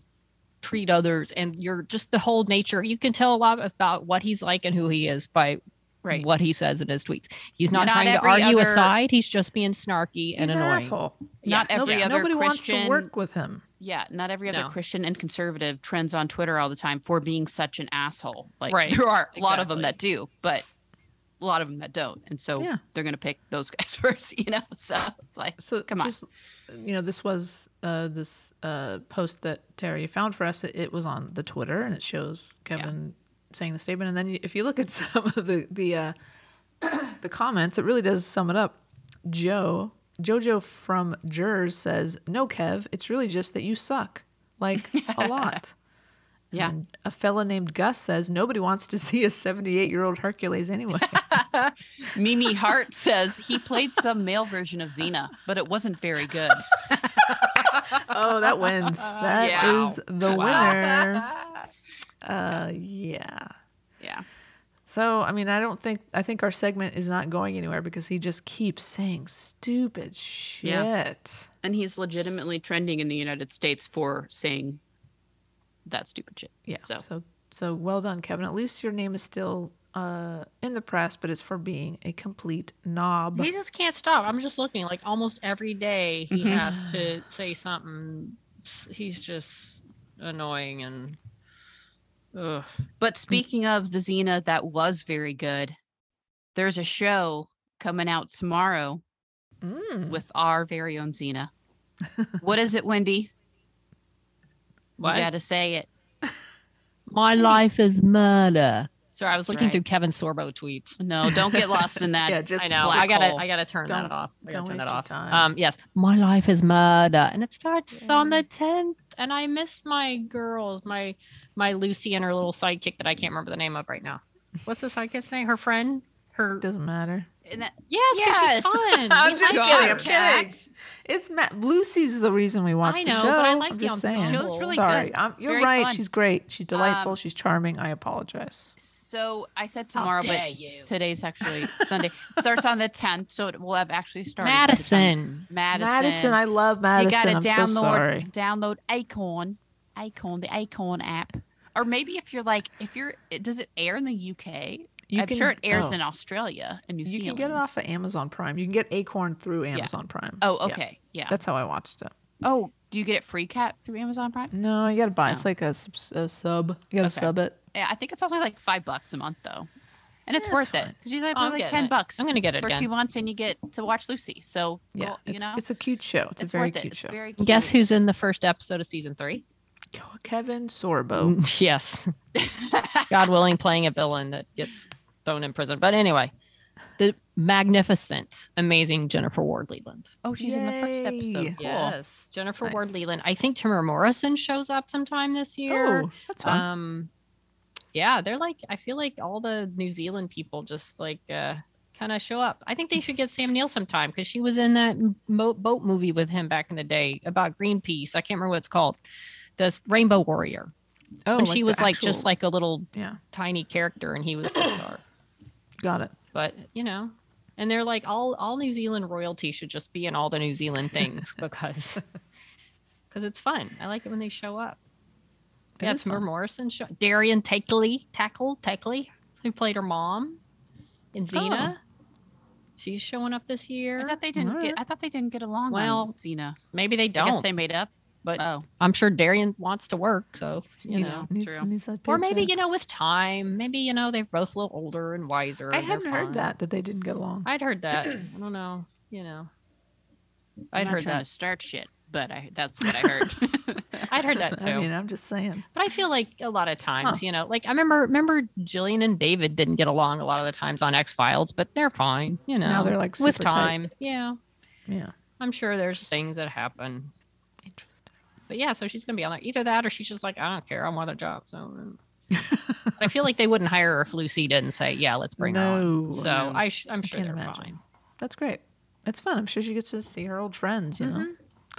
Speaker 4: treat others, and you're just the whole nature. You can tell a lot about what he's like and who he is by what he says in his tweets. He's not trying to argue a side. He's just being snarky and annoying.
Speaker 3: Asshole.
Speaker 2: Not every other
Speaker 3: nobody
Speaker 2: Christian
Speaker 3: wants to work with him.
Speaker 2: Yeah, not every other Christian and conservative trends on Twitter all the time for being such an asshole. Like there are a lot of them that do, but a lot of them that don't, and so they're gonna pick those guys first, you know. So it's like, come on.
Speaker 3: You know, this was this post that Terry found for us. It was on the Twitter, and it shows Kevin saying the statement. And then if you look at some of the comments, it really does sum it up. Joe Jojo from Jers says, "No, Kev, it's really just that you suck. Like, a lot."
Speaker 1: Yeah.
Speaker 3: And a fella named Gus says, "Nobody wants to see a 78-year-old Hercules anyway."
Speaker 1: Mimi Hart says he played some male version of Xena, but it wasn't very good.
Speaker 3: Oh, that wins. That is the winner. Yeah.
Speaker 1: Yeah.
Speaker 3: So, I mean, I think our segment is not going anywhere because he just keeps saying stupid shit.
Speaker 1: Yeah. And he's legitimately trending in the United States for saying that stupid shit.
Speaker 3: Yeah. So well done, Kevin. At least your name is still in the press, but it's for being a complete knob.
Speaker 4: He just can't stop. I'm just looking like almost every day he has to say something. He's just annoying and ugh.
Speaker 1: But speaking of the Xena that was very good, there's a show coming out tomorrow with our very own Xena. What is it, Wendy?
Speaker 4: What?
Speaker 1: You gotta say it.
Speaker 4: My life is murder. Sorry, I was looking through Kevin Sorbo tweets.
Speaker 1: No, don't get lost in that.
Speaker 3: Yeah, just
Speaker 4: I know.
Speaker 1: black hole.
Speaker 4: I gotta turn that off. I
Speaker 3: don't
Speaker 4: gotta turn
Speaker 3: waste
Speaker 4: that
Speaker 3: your
Speaker 4: off.
Speaker 3: time.
Speaker 4: Yes. My life is murder. And it starts on the 10th. And I missed my girls, my Lucy and her little sidekick that I can't remember the name of right now. What's the sidekick's name? Her friend? Her
Speaker 3: Doesn't matter.
Speaker 4: Yes. She's fun.
Speaker 3: I'm just kidding. I'm
Speaker 1: Cat.
Speaker 3: kidding. It's Lucy's the reason we watch
Speaker 4: I
Speaker 3: the
Speaker 4: know,
Speaker 3: show.
Speaker 4: but I like
Speaker 3: I'm
Speaker 4: the
Speaker 3: just saying.
Speaker 4: ensemble.
Speaker 1: Show's really
Speaker 3: Sorry.
Speaker 1: good. It's
Speaker 3: You're
Speaker 1: very
Speaker 3: right.
Speaker 1: fun.
Speaker 3: She's great. She's delightful. She's charming. I apologize.
Speaker 1: So I said tomorrow,
Speaker 4: dare
Speaker 1: but
Speaker 4: you.
Speaker 1: today's actually Sunday. It starts on the 10th, so it will have actually started.
Speaker 4: Madison.
Speaker 3: Madison. I love Madison.
Speaker 1: You
Speaker 3: I'm
Speaker 1: gotta
Speaker 3: so sorry.
Speaker 1: download Acorn, the Acorn app, or maybe does it air in the UK? I'm sure it airs in Australia and New Zealand.
Speaker 3: You can get it off of Amazon Prime. You can get Acorn through Amazon Prime.
Speaker 1: Oh, okay, yeah.
Speaker 3: That's how I watched it.
Speaker 1: Oh, do you get it free, Cat, through Amazon Prime?
Speaker 3: No, you got to buy.
Speaker 1: No.
Speaker 3: It's like a sub. You got to sub it.
Speaker 1: Yeah, I think it's only like $5 a month though, and it's
Speaker 3: Yeah,
Speaker 1: worth
Speaker 3: it's
Speaker 1: it
Speaker 3: fine.
Speaker 1: because you like
Speaker 4: I'm
Speaker 1: like
Speaker 4: getting it.
Speaker 1: $10.
Speaker 4: I'm gonna get it
Speaker 1: for
Speaker 4: again.
Speaker 1: 2 months, and you get to watch Lucy. So
Speaker 3: Yeah,
Speaker 1: you know,
Speaker 3: it's a cute show. It's a very
Speaker 1: worth it.
Speaker 3: cute
Speaker 1: It's
Speaker 3: show.
Speaker 1: very cute.
Speaker 4: Guess who's in the first episode of season 3?
Speaker 3: Kevin Sorbo.
Speaker 4: Yes. God willing, playing a villain that gets thrown in prison. But anyway, the magnificent, amazing Jennifer Ward-Leland.
Speaker 1: Oh, she's in the first episode.
Speaker 3: Yay.
Speaker 1: Cool.
Speaker 4: Yes, Jennifer
Speaker 3: Nice.
Speaker 4: Ward-Leland. I think Tamara Morrison shows up sometime this year.
Speaker 3: Oh, that's fun.
Speaker 4: Yeah, they're like, I feel like all the New Zealand people just like kind of show up. I think they should get Sam Neill sometime because she was in that boat movie with him back in the day about Greenpeace. I can't remember what it's called. The Rainbow Warrior.
Speaker 3: Oh,
Speaker 4: And
Speaker 3: like
Speaker 4: she
Speaker 3: the
Speaker 4: was like
Speaker 3: actual-
Speaker 4: just like a little
Speaker 3: Yeah,
Speaker 4: tiny character and he was the star.
Speaker 3: got it.
Speaker 4: But you know, and they're like all New Zealand royalty should just be in all the New Zealand things because it's fun. I like it when they show up.
Speaker 3: It
Speaker 4: Yeah,
Speaker 3: is
Speaker 4: Tamara
Speaker 3: fun.
Speaker 4: Morrison, Darian Tackley, who played her mom in Xena. She's showing up this year.
Speaker 1: I thought they didn't
Speaker 3: Alright.
Speaker 1: get. I thought they didn't get along.
Speaker 4: Well,
Speaker 1: on Xena.
Speaker 4: Maybe they
Speaker 1: I
Speaker 4: don't,
Speaker 1: guess they made up.
Speaker 4: but
Speaker 1: Oh,
Speaker 4: I'm sure Darian wants to work, so you know.
Speaker 1: true.
Speaker 3: Needs that
Speaker 4: Or maybe
Speaker 3: paycheck.
Speaker 4: with time, maybe they're both a little older and wiser.
Speaker 3: I
Speaker 4: and they're
Speaker 3: hadn't heard
Speaker 4: fine.
Speaker 3: that they didn't get along.
Speaker 4: I'd heard that. I don't know.
Speaker 1: I'm
Speaker 4: I'd
Speaker 1: not
Speaker 4: heard
Speaker 1: trying
Speaker 4: that.
Speaker 1: to start shit, but that's what I heard.
Speaker 4: I'd heard that too.
Speaker 3: I mean, I'm just saying.
Speaker 4: But I feel like a lot of times, like I remember Jillian and David didn't get along a lot of the times on X-Files, but they're fine,
Speaker 3: Now they're, like,
Speaker 4: with
Speaker 3: super tight.
Speaker 4: time. Yeah.
Speaker 3: Yeah,
Speaker 4: I'm sure there's things that happen.
Speaker 3: interesting.
Speaker 4: But yeah, so she's going to be on there. Either that or she's just like, I don't care. I want a job. So but I feel like they wouldn't hire her if Lucy didn't say, yeah, let's bring her on.
Speaker 3: No.
Speaker 4: So
Speaker 3: No.
Speaker 4: I'm sure
Speaker 3: can't
Speaker 4: they're
Speaker 3: imagine.
Speaker 4: fine.
Speaker 3: That's great. It's fun. I'm sure she gets to see her old friends. You know.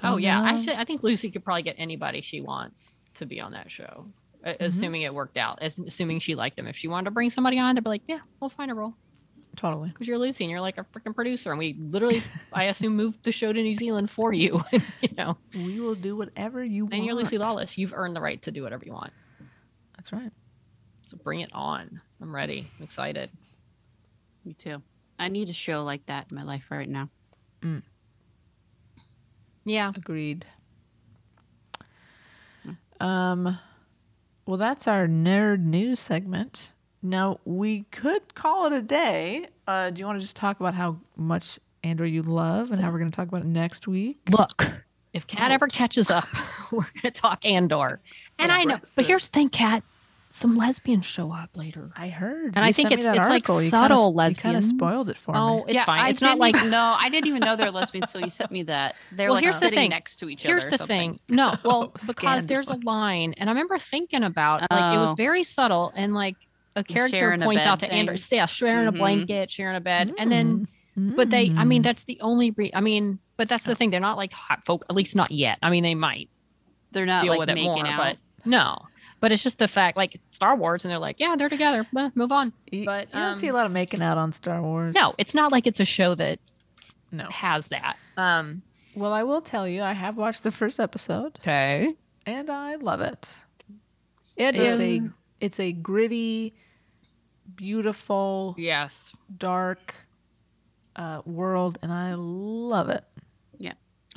Speaker 4: Oh yeah,
Speaker 3: Come on.
Speaker 4: I think Lucy could probably get anybody she wants to be on that show, assuming it worked out. Assuming she liked them. If she wanted to bring somebody on, they'd be like, yeah, we'll find a role
Speaker 3: Totally.
Speaker 4: because you're Lucy and you're like a freaking producer, and we literally, I assume, moved the show to New Zealand for you.
Speaker 3: We will do whatever you want.
Speaker 4: And you're Lucy Lawless. You've earned the right to do whatever you want.
Speaker 3: That's right.
Speaker 4: So bring it on. I'm ready. I'm excited.
Speaker 1: Me too. I need a show like that in my life right now.
Speaker 4: Yeah.
Speaker 3: Agreed. Well, that's our nerd news segment. Now, we could call it a day. Do you want to just talk about how much Andor you love and how we're going to talk about it next week?
Speaker 4: Look, if Kat ever catches up, we're going to talk Andor. And I know, but here's the thing, Kat. some lesbians show up later.
Speaker 3: I heard.
Speaker 4: And I think it's like subtle lesbians.
Speaker 3: You kind of spoiled it for me.
Speaker 4: Oh, it's fine. It's
Speaker 2: not
Speaker 4: not like
Speaker 2: no, I didn't even know they're lesbians, so you sent me that. They're
Speaker 4: Well,
Speaker 2: like
Speaker 4: here's the
Speaker 2: sitting
Speaker 4: thing.
Speaker 2: next to each
Speaker 4: Here's
Speaker 2: other.
Speaker 4: the
Speaker 2: or something.
Speaker 4: thing. No, well, because there's a
Speaker 3: Scandalous.
Speaker 4: line, and I remember thinking about like it was very subtle, and like a character
Speaker 2: sharing a
Speaker 4: points
Speaker 2: bed
Speaker 4: out to Andrew,
Speaker 2: thing.
Speaker 4: yeah, sharing a
Speaker 2: Mhm.
Speaker 4: blanket, sharing a bed, and then, but they, I mean, that's the only. But that's the thing. They're not like hot folk, at least not yet. I mean, they might
Speaker 2: They're not
Speaker 4: deal
Speaker 2: like
Speaker 4: with it
Speaker 2: making
Speaker 4: more,
Speaker 2: out.
Speaker 4: but no. But it's just the fact, like Star Wars, and they're like, yeah, they're together. Move on. But
Speaker 3: you don't see a lot of making out on Star Wars.
Speaker 4: no, it's not like it's a show that
Speaker 3: No.
Speaker 4: has that.
Speaker 3: Well, I will tell you, I have watched the first episode,
Speaker 4: Okay.
Speaker 3: and I love it.
Speaker 4: It's
Speaker 3: It's a gritty, beautiful,
Speaker 4: yes.
Speaker 3: dark world, and I love it.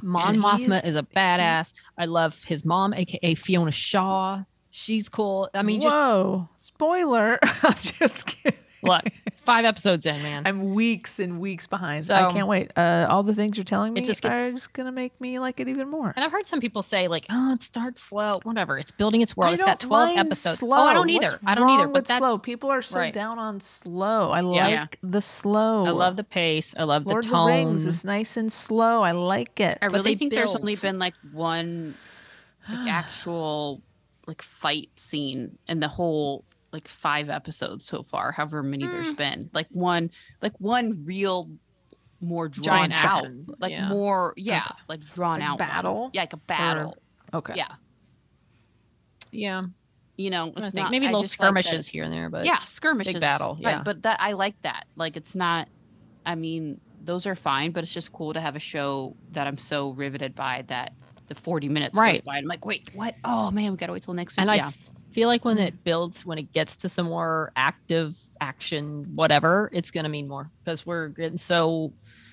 Speaker 4: Mon
Speaker 3: And
Speaker 4: Mothma is a badass. I love his mom, aka Fiona Shaw. She's cool. I mean,
Speaker 3: Whoa! Spoiler! I'm just kidding.
Speaker 4: look, it's 5 episodes in, man.
Speaker 3: I'm weeks and weeks behind.
Speaker 4: So-
Speaker 3: I can't wait. All the things you're telling me
Speaker 4: It just
Speaker 3: are
Speaker 4: gets-
Speaker 3: just gonna make me like it even more.
Speaker 4: And I've heard some people say like, "Oh, it starts slow." Whatever. It's building its world.
Speaker 3: I
Speaker 4: It's got
Speaker 3: don't
Speaker 4: 12
Speaker 3: mind
Speaker 4: episodes.
Speaker 3: Slow.
Speaker 4: Oh, I don't either.
Speaker 3: What's
Speaker 4: I don't either.
Speaker 3: wrong
Speaker 4: But
Speaker 3: with
Speaker 4: that's
Speaker 3: slow. People are so
Speaker 4: right.
Speaker 3: down on slow. I
Speaker 4: Yeah.
Speaker 3: like the slow.
Speaker 4: I love the pace. I love
Speaker 3: Lord
Speaker 4: the
Speaker 3: of the
Speaker 4: tone.
Speaker 3: Rings is nice and slow. I like it.
Speaker 2: I
Speaker 4: But
Speaker 2: really
Speaker 4: they
Speaker 2: think there's
Speaker 4: build.
Speaker 2: only been like one like actual like fight scene in the whole like 5 episodes so far, however many there's been. Like one real more drawn
Speaker 4: Giant
Speaker 2: out.
Speaker 4: action.
Speaker 2: Like
Speaker 4: Yeah.
Speaker 2: more like drawn
Speaker 3: Like
Speaker 2: out
Speaker 3: battle?
Speaker 2: one. Yeah, like a battle.
Speaker 3: Okay.
Speaker 2: Yeah.
Speaker 4: Yeah.
Speaker 2: You know,
Speaker 4: I
Speaker 2: it's
Speaker 4: think
Speaker 2: not
Speaker 4: maybe
Speaker 2: I
Speaker 4: little
Speaker 2: just like that
Speaker 4: skirmishes
Speaker 2: it's-
Speaker 4: here and there, but
Speaker 2: Yeah, skirmishes.
Speaker 4: battle,
Speaker 2: Right,
Speaker 4: yeah.
Speaker 2: but that I like that. Like it's not I mean, those are fine, but it's just cool to have a show that I'm so riveted by that the 40 minutes goes
Speaker 4: Right.
Speaker 2: by. I'm like, wait, what? Oh man, we gotta wait till next week.
Speaker 4: And
Speaker 2: Yeah.
Speaker 4: I feel like when it builds, when it gets to some more active action, whatever, it's going to mean more because we're getting so,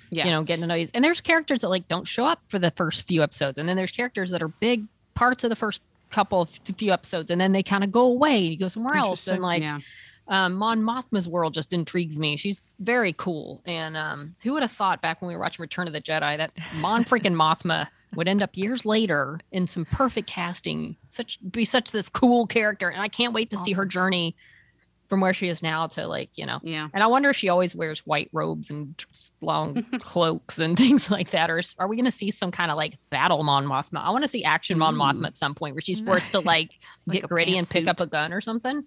Speaker 2: Yeah.
Speaker 4: you know, getting to know these. And there's characters that like don't show up for the first few episodes. And then there's characters that are big parts of the first couple of few episodes. And then they kind of go away. You go somewhere else. And like
Speaker 2: yeah.
Speaker 4: Mon Mothma's world just intrigues me. She's very cool. And who would have thought back when we were watching Return of the Jedi that Mon freaking Mothma would end up years later in some perfect casting, be such this cool character. And I can't wait to see her journey from where she is now to like, you know,
Speaker 2: Yeah.
Speaker 4: and I wonder if she always wears white robes and long cloaks and things like that. Or are we going to see some kind of like battle Mon Mothma? I want to see action Mon Mothma at some point where she's forced to like
Speaker 3: Like
Speaker 4: get
Speaker 3: a
Speaker 4: gritty and pick
Speaker 3: pantsuit.
Speaker 4: up a gun or something.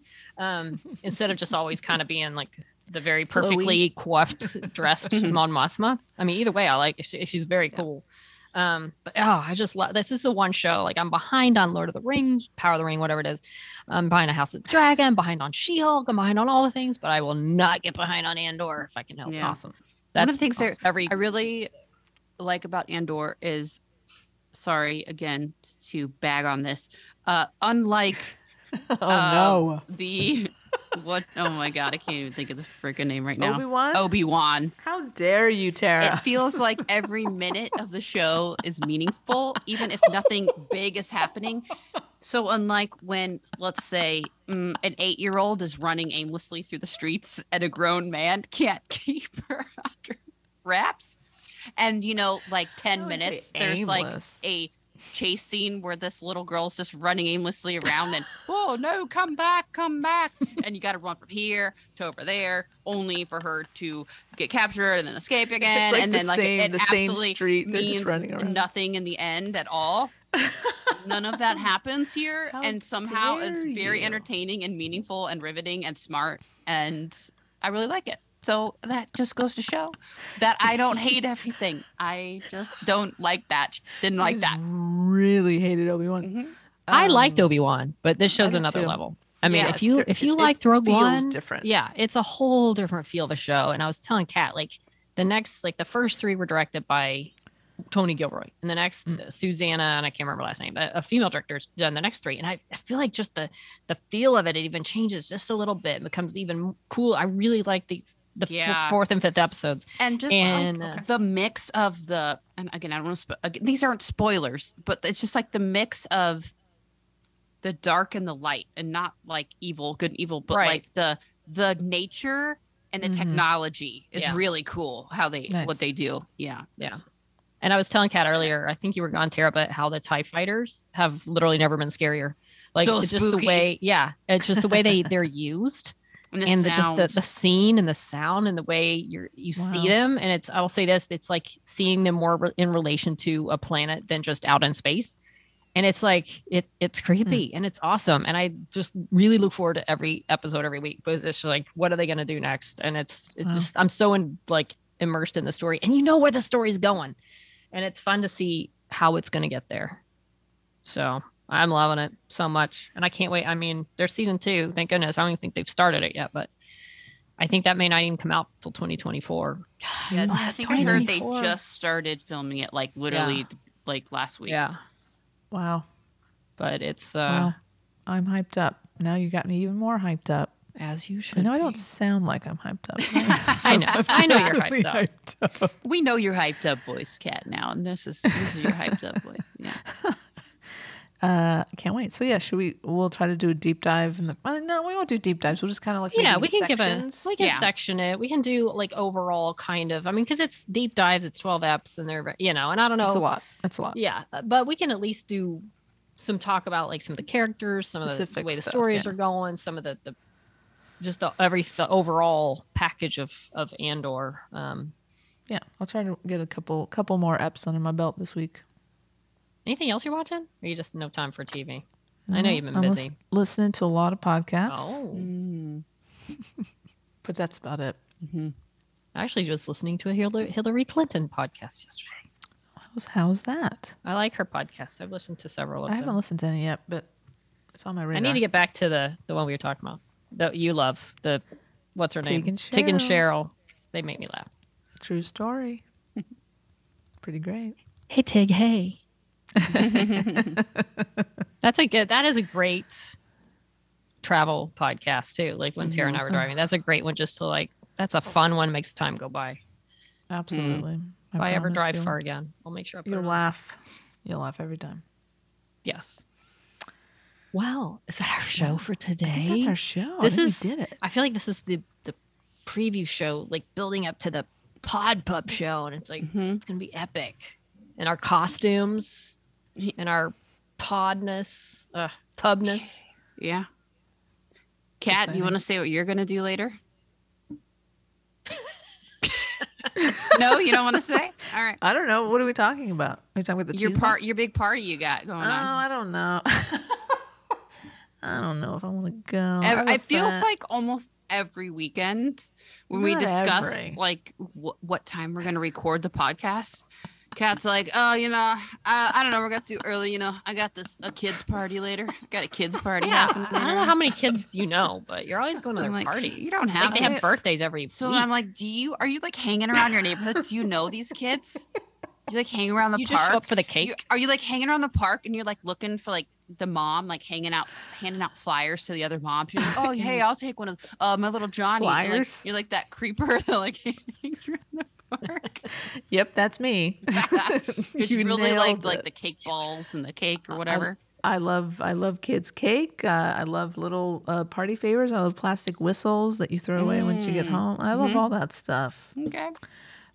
Speaker 4: Instead of just always kind of being like the very perfectly coiffed, dressed Mon Mothma. I mean, either way, I like she's very cool. But I just love this is the one show like I'm behind on Lord of the Rings, Power of the Ring, whatever it is. I'm behind on House of the Dragon, I'm behind on She-Hulk, I'm behind on all the things, but I will not get behind on Andor if I can help.
Speaker 2: Yeah.
Speaker 3: Awesome.
Speaker 2: One of the things that
Speaker 4: every
Speaker 2: I really like about Andor is, sorry again to bag on this, unlike
Speaker 3: Oh
Speaker 2: the what? Oh my god, I can't even think of the freaking name right now.
Speaker 3: Obi-Wan?
Speaker 2: Obi-Wan.
Speaker 3: How dare you, Tara?
Speaker 2: It feels like every minute of the show is meaningful, even if nothing big is happening. So unlike when, let's say, an 8-year-old is running aimlessly through the streets and a grown man can't keep her under wraps, and you know, like 10
Speaker 3: wouldn't say
Speaker 2: minutes, there's like
Speaker 3: aimless.
Speaker 2: a chase scene where this little girl's just running aimlessly around and oh no, come back, and you got to run from here to over there only for her to get captured and then escape again,
Speaker 3: like
Speaker 2: and
Speaker 3: the
Speaker 2: then like
Speaker 3: same-
Speaker 2: it
Speaker 3: the same
Speaker 2: absolutely
Speaker 3: street, they're just
Speaker 2: means
Speaker 3: running around.
Speaker 2: nothing in the end at all. None of that happens here,
Speaker 3: How
Speaker 2: and somehow it's
Speaker 3: dare
Speaker 2: very
Speaker 3: you.
Speaker 2: entertaining and meaningful and riveting and smart, and I really like it. So that just goes to show that I don't hate everything. I just don't like that. Didn't like that.
Speaker 3: Really hated Obi-Wan.
Speaker 2: Mhm.
Speaker 4: I liked Obi-Wan, but this show's
Speaker 3: did
Speaker 4: another
Speaker 3: too.
Speaker 4: level. I mean,
Speaker 2: Yeah,
Speaker 4: if
Speaker 3: it's
Speaker 4: you
Speaker 3: di-
Speaker 4: if you
Speaker 3: it
Speaker 4: liked Rogue
Speaker 3: feels
Speaker 4: One,
Speaker 3: different.
Speaker 4: yeah, it's a whole different feel of a show. And I was telling Kat, like the first 3 were directed by Tony Gilroy, and the next Susanna, and I can't remember her last name, but a female director's done the next 3. And I feel like just the feel of it even changes just a little bit, and becomes even cool. I really like the
Speaker 2: Yeah.
Speaker 4: 4th and 5th episodes.
Speaker 2: And just the mix of the, and again, I don't want to, these aren't spoilers, but it's just like the mix of the dark and the light, and not like evil, good and evil, but
Speaker 4: Right.
Speaker 2: like the nature and the
Speaker 3: Mhm.
Speaker 2: technology is
Speaker 4: Yeah.
Speaker 2: really cool. How they,
Speaker 3: Nice.
Speaker 2: what they do. Yeah.
Speaker 4: Yeah. And I was telling Kat earlier, I think you were gone, Tara, but how the TIE fighters have literally never been scarier. Like
Speaker 2: So
Speaker 4: it's just the
Speaker 2: spooky.
Speaker 4: way, it's just the way they're used.
Speaker 2: And
Speaker 4: And
Speaker 2: sounds.
Speaker 4: just the scene and the sound and the way you
Speaker 3: Wow.
Speaker 4: see them. And I will say this, it's like seeing them more in relation to a planet than just out in space. And it's like, it's creepy and it's awesome. And I just really look forward to every episode every week, because it's like, what are they going to do next? And it's
Speaker 3: Wow.
Speaker 4: just, I'm so immersed in the story, and you know where the story's going, and it's fun to see how it's going to get there. So I'm loving it so much, and I can't wait. I mean, there's season 2. Thank goodness. I don't even think they've started it yet, but I think that may not even come out till 2024.
Speaker 2: Yeah, I think I heard they
Speaker 4: 2024.
Speaker 2: just started filming it, like literally, like last week.
Speaker 4: Yeah,
Speaker 3: Wow.
Speaker 4: but it's
Speaker 3: Wow. I'm hyped up. Now you got me even more hyped up.
Speaker 4: as you should.
Speaker 3: I know I
Speaker 4: be.
Speaker 3: don't sound like I'm hyped up.
Speaker 4: I know you're
Speaker 3: Really
Speaker 4: hyped up.
Speaker 3: up.
Speaker 2: We know your hyped up voice, Kat. Now, and this is your hyped up voice. Yeah.
Speaker 3: Can't wait. So yeah, we'll try to do a deep dive in the. No, we won't do deep dives. We'll just kind of like
Speaker 4: Yeah,
Speaker 3: maybe
Speaker 4: we can
Speaker 3: sections.
Speaker 4: we can
Speaker 2: Yeah.
Speaker 4: section it. We can do like overall kind of. I mean, because it's deep dives. It's 12 eps, and they're and I don't know.
Speaker 3: It's a lot. It's a lot.
Speaker 4: Yeah, but we can at least do some talk about like some of the characters, some of the
Speaker 3: Specific
Speaker 4: way the
Speaker 3: stuff,
Speaker 4: stories
Speaker 3: yeah.
Speaker 4: are going, some of the just the overall package of Andor.
Speaker 3: Yeah, I'll try to get a couple more eps under my belt this week.
Speaker 4: Anything else you're watching? Or you just no time for TV? I know you've been
Speaker 3: I'm
Speaker 4: busy.
Speaker 3: listening to a lot of podcasts,
Speaker 4: Oh,
Speaker 3: but that's about it.
Speaker 4: I actually was listening to a Hillary Clinton podcast yesterday.
Speaker 3: How's that?
Speaker 4: I like her podcast. I've listened to several of
Speaker 3: I
Speaker 4: them.
Speaker 3: haven't listened to any yet, but it's on my radar.
Speaker 4: I need to get back to the one we were talking about. That you love. What's her
Speaker 3: Tig
Speaker 4: name?
Speaker 3: and
Speaker 4: Tig and Cheryl. They make me laugh.
Speaker 3: True story. Pretty great.
Speaker 4: Hey Tig, hey. That is a great travel podcast too. Like when Tara and I were driving, that's a great one. Just to that's a fun one. Makes time go by.
Speaker 3: Absolutely.
Speaker 4: If I ever
Speaker 3: promise
Speaker 4: drive
Speaker 3: you'll-
Speaker 4: far again, I'll make sure I put
Speaker 3: You'll
Speaker 4: it on.
Speaker 3: laugh. You'll laugh every time.
Speaker 4: Yes. Well, is that our show for today?
Speaker 3: I think that's our show.
Speaker 4: This
Speaker 3: I think
Speaker 4: is.
Speaker 3: we did it.
Speaker 4: I feel like this is the preview show, like building up to the Pod Pub show, and it's like it's gonna be epic. And our costumes, and our pubness.
Speaker 2: Yeah. Kat, do you want to say what you're going to do later? No, you don't want to say? All right.
Speaker 3: I don't know. What are we talking about? Are you talking about the cheese ball?
Speaker 2: Your big party you got going
Speaker 3: Oh,
Speaker 2: on.
Speaker 3: I don't know. I don't know if I want to go. I have a
Speaker 2: It feels
Speaker 3: friend-
Speaker 2: like almost every weekend when we
Speaker 3: Not
Speaker 2: discuss
Speaker 3: every.
Speaker 2: like what time we're going to record the podcast. Kat's like, oh, I don't know. We're going to do early. I got a kids party later. I got a kids party
Speaker 4: Yeah,
Speaker 2: happening
Speaker 4: I don't
Speaker 2: later.
Speaker 4: know how many kids you know, but you're always going to their
Speaker 2: I'm like,
Speaker 4: parties.
Speaker 2: you don't have
Speaker 4: Like, they
Speaker 2: any.
Speaker 4: have birthdays every
Speaker 2: So
Speaker 4: week.
Speaker 2: I'm like, are you like hanging around your neighborhood? Do you know these kids? You like hanging around the
Speaker 4: you
Speaker 2: park?
Speaker 4: just show up for the cake.
Speaker 2: Are you like hanging around the park and you're like looking for like the mom, like handing out flyers to the other moms? You're like, oh, hey, I'll take one of my little Johnny.
Speaker 3: Flyers?
Speaker 2: You're like that creeper that like hangs around the park.
Speaker 3: Yep, that's me.
Speaker 2: Because you really
Speaker 3: nailed
Speaker 2: like
Speaker 3: it.
Speaker 2: the cake balls and the cake or whatever.
Speaker 3: I love kids' cake. I love little party favors. I love plastic whistles that you throw away once you get home. I love all that stuff.
Speaker 2: Okay.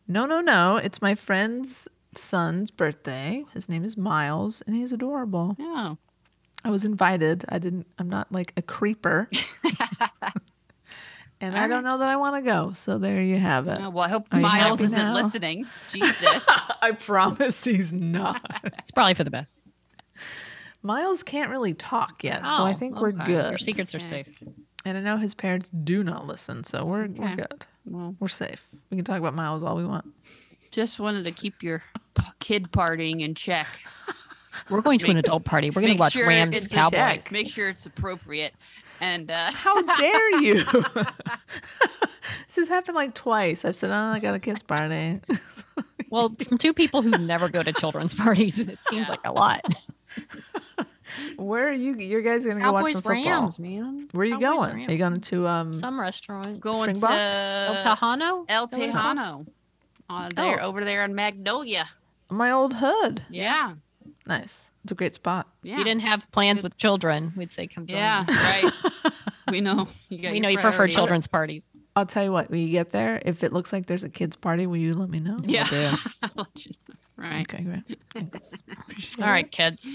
Speaker 3: No. It's my friend's son's birthday. His name is Miles, and he's adorable.
Speaker 2: Yeah.
Speaker 3: I was invited. I'm not like a creeper. And I don't know that I want to go. So there you have it.
Speaker 2: Well, I hope
Speaker 3: Are you
Speaker 2: Miles
Speaker 3: happy
Speaker 2: isn't
Speaker 3: now?
Speaker 2: listening. Jesus.
Speaker 3: I promise he's not.
Speaker 4: It's probably for the best.
Speaker 3: Miles can't really talk yet, so I think we're
Speaker 4: okay.
Speaker 3: good.
Speaker 4: Your secrets are
Speaker 2: Okay.
Speaker 4: safe.
Speaker 3: And I know his parents do not listen, so we're
Speaker 2: Okay.
Speaker 3: good.
Speaker 2: Well,
Speaker 3: We're safe. We can talk about Miles all we want.
Speaker 2: just wanted to keep your kid partying in check.
Speaker 4: We're going to an adult party. We're going to watch Rams
Speaker 2: it's
Speaker 4: Cowboys.
Speaker 2: Make sure it's appropriate. And
Speaker 3: How dare you? This has happened like twice. I've said, I got a kids party.
Speaker 4: Well, from two people who never go to children's parties, it seems like a lot.
Speaker 3: Where are you? You guys going to go watch
Speaker 4: Cowboys
Speaker 3: some football?
Speaker 4: Rams, man.
Speaker 3: Where are you
Speaker 4: Cowboys,
Speaker 3: going? Are you going to
Speaker 4: Some restaurant.
Speaker 2: going
Speaker 3: Springbok?
Speaker 4: El
Speaker 2: to
Speaker 4: Tejano?
Speaker 2: El
Speaker 4: Is that what it's called?
Speaker 2: Tejano. Over there on Magnolia.
Speaker 3: my old hood?
Speaker 2: Yeah.
Speaker 3: Nice. It's a great spot.
Speaker 2: Yeah.
Speaker 4: If you didn't have plans with children, we'd say come join
Speaker 2: Yeah,
Speaker 4: me.
Speaker 2: right. We know.
Speaker 4: We know you prefer children's parties.
Speaker 3: I'll tell you what, when you get there, if it looks like there's a kids party, will you let me know?
Speaker 2: Yeah. I'll let you know. Right.
Speaker 3: Okay, great. Thanks. Appreciate
Speaker 4: All right, kids.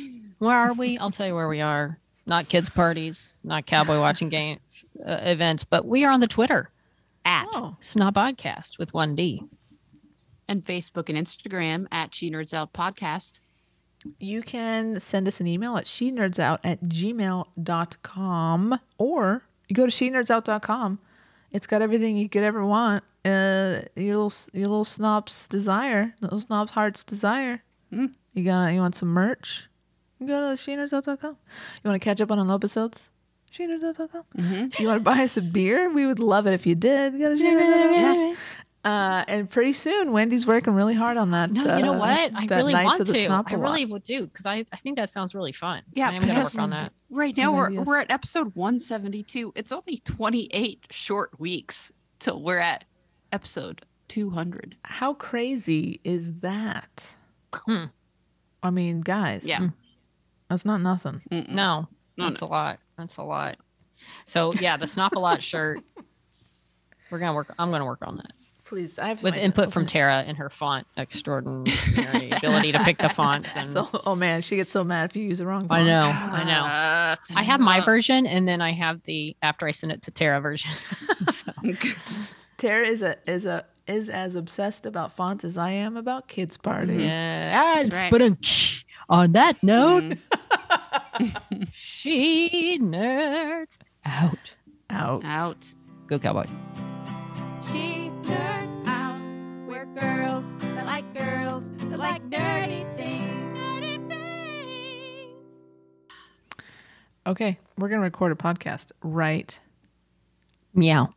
Speaker 4: Where are we? I'll tell you where we are. not kids parties, not cowboy watching game events, but we are on the Twitter at SNOP Podcast with 1D.
Speaker 2: And Facebook and Instagram at She Nerds Out Podcast.
Speaker 3: You can send us an email at shenerdsout@gmail.com, or you go to shenerdsout.com. It's got everything you could ever want. Your little snob's desire, little snob's heart's desire. You want some merch? You go to shenerdsout.com. You want to catch up on episodes? shenerdsout.com. You want to buy us a beer? We would love it if you did. Go to shenerdsout.com. And pretty soon, Wendy's working really hard on that.
Speaker 4: No, you know what? I really want to. I
Speaker 3: really
Speaker 4: really would do, because I think that sounds really fun.
Speaker 2: Yeah,
Speaker 4: I'm going to work on that.
Speaker 2: Right now, we're at episode 172. It's only 28 short weeks till we're at episode 200.
Speaker 3: How crazy is that? I mean, guys.
Speaker 2: Yeah.
Speaker 3: That's not nothing.
Speaker 4: No, that's a lot. That's a lot. So, yeah, the Snop-a-lot shirt. I'm going to work on that.
Speaker 3: Please, I have
Speaker 4: with input from Tara and her font extraordinary ability to pick the fonts. And
Speaker 3: oh man, she gets so mad if you use the wrong font.
Speaker 4: I know. I have my version, and then I have the after I send it to Tara version.
Speaker 3: Tara is as obsessed about fonts as I am about kids parties.
Speaker 4: Yeah,
Speaker 2: right.
Speaker 4: But on that note, she nerds out. Go Cowboys.
Speaker 1: She nerds out. We're girls that like nerdy things. Nerdy things.
Speaker 3: Okay, we're gonna record a podcast right.
Speaker 4: Meow.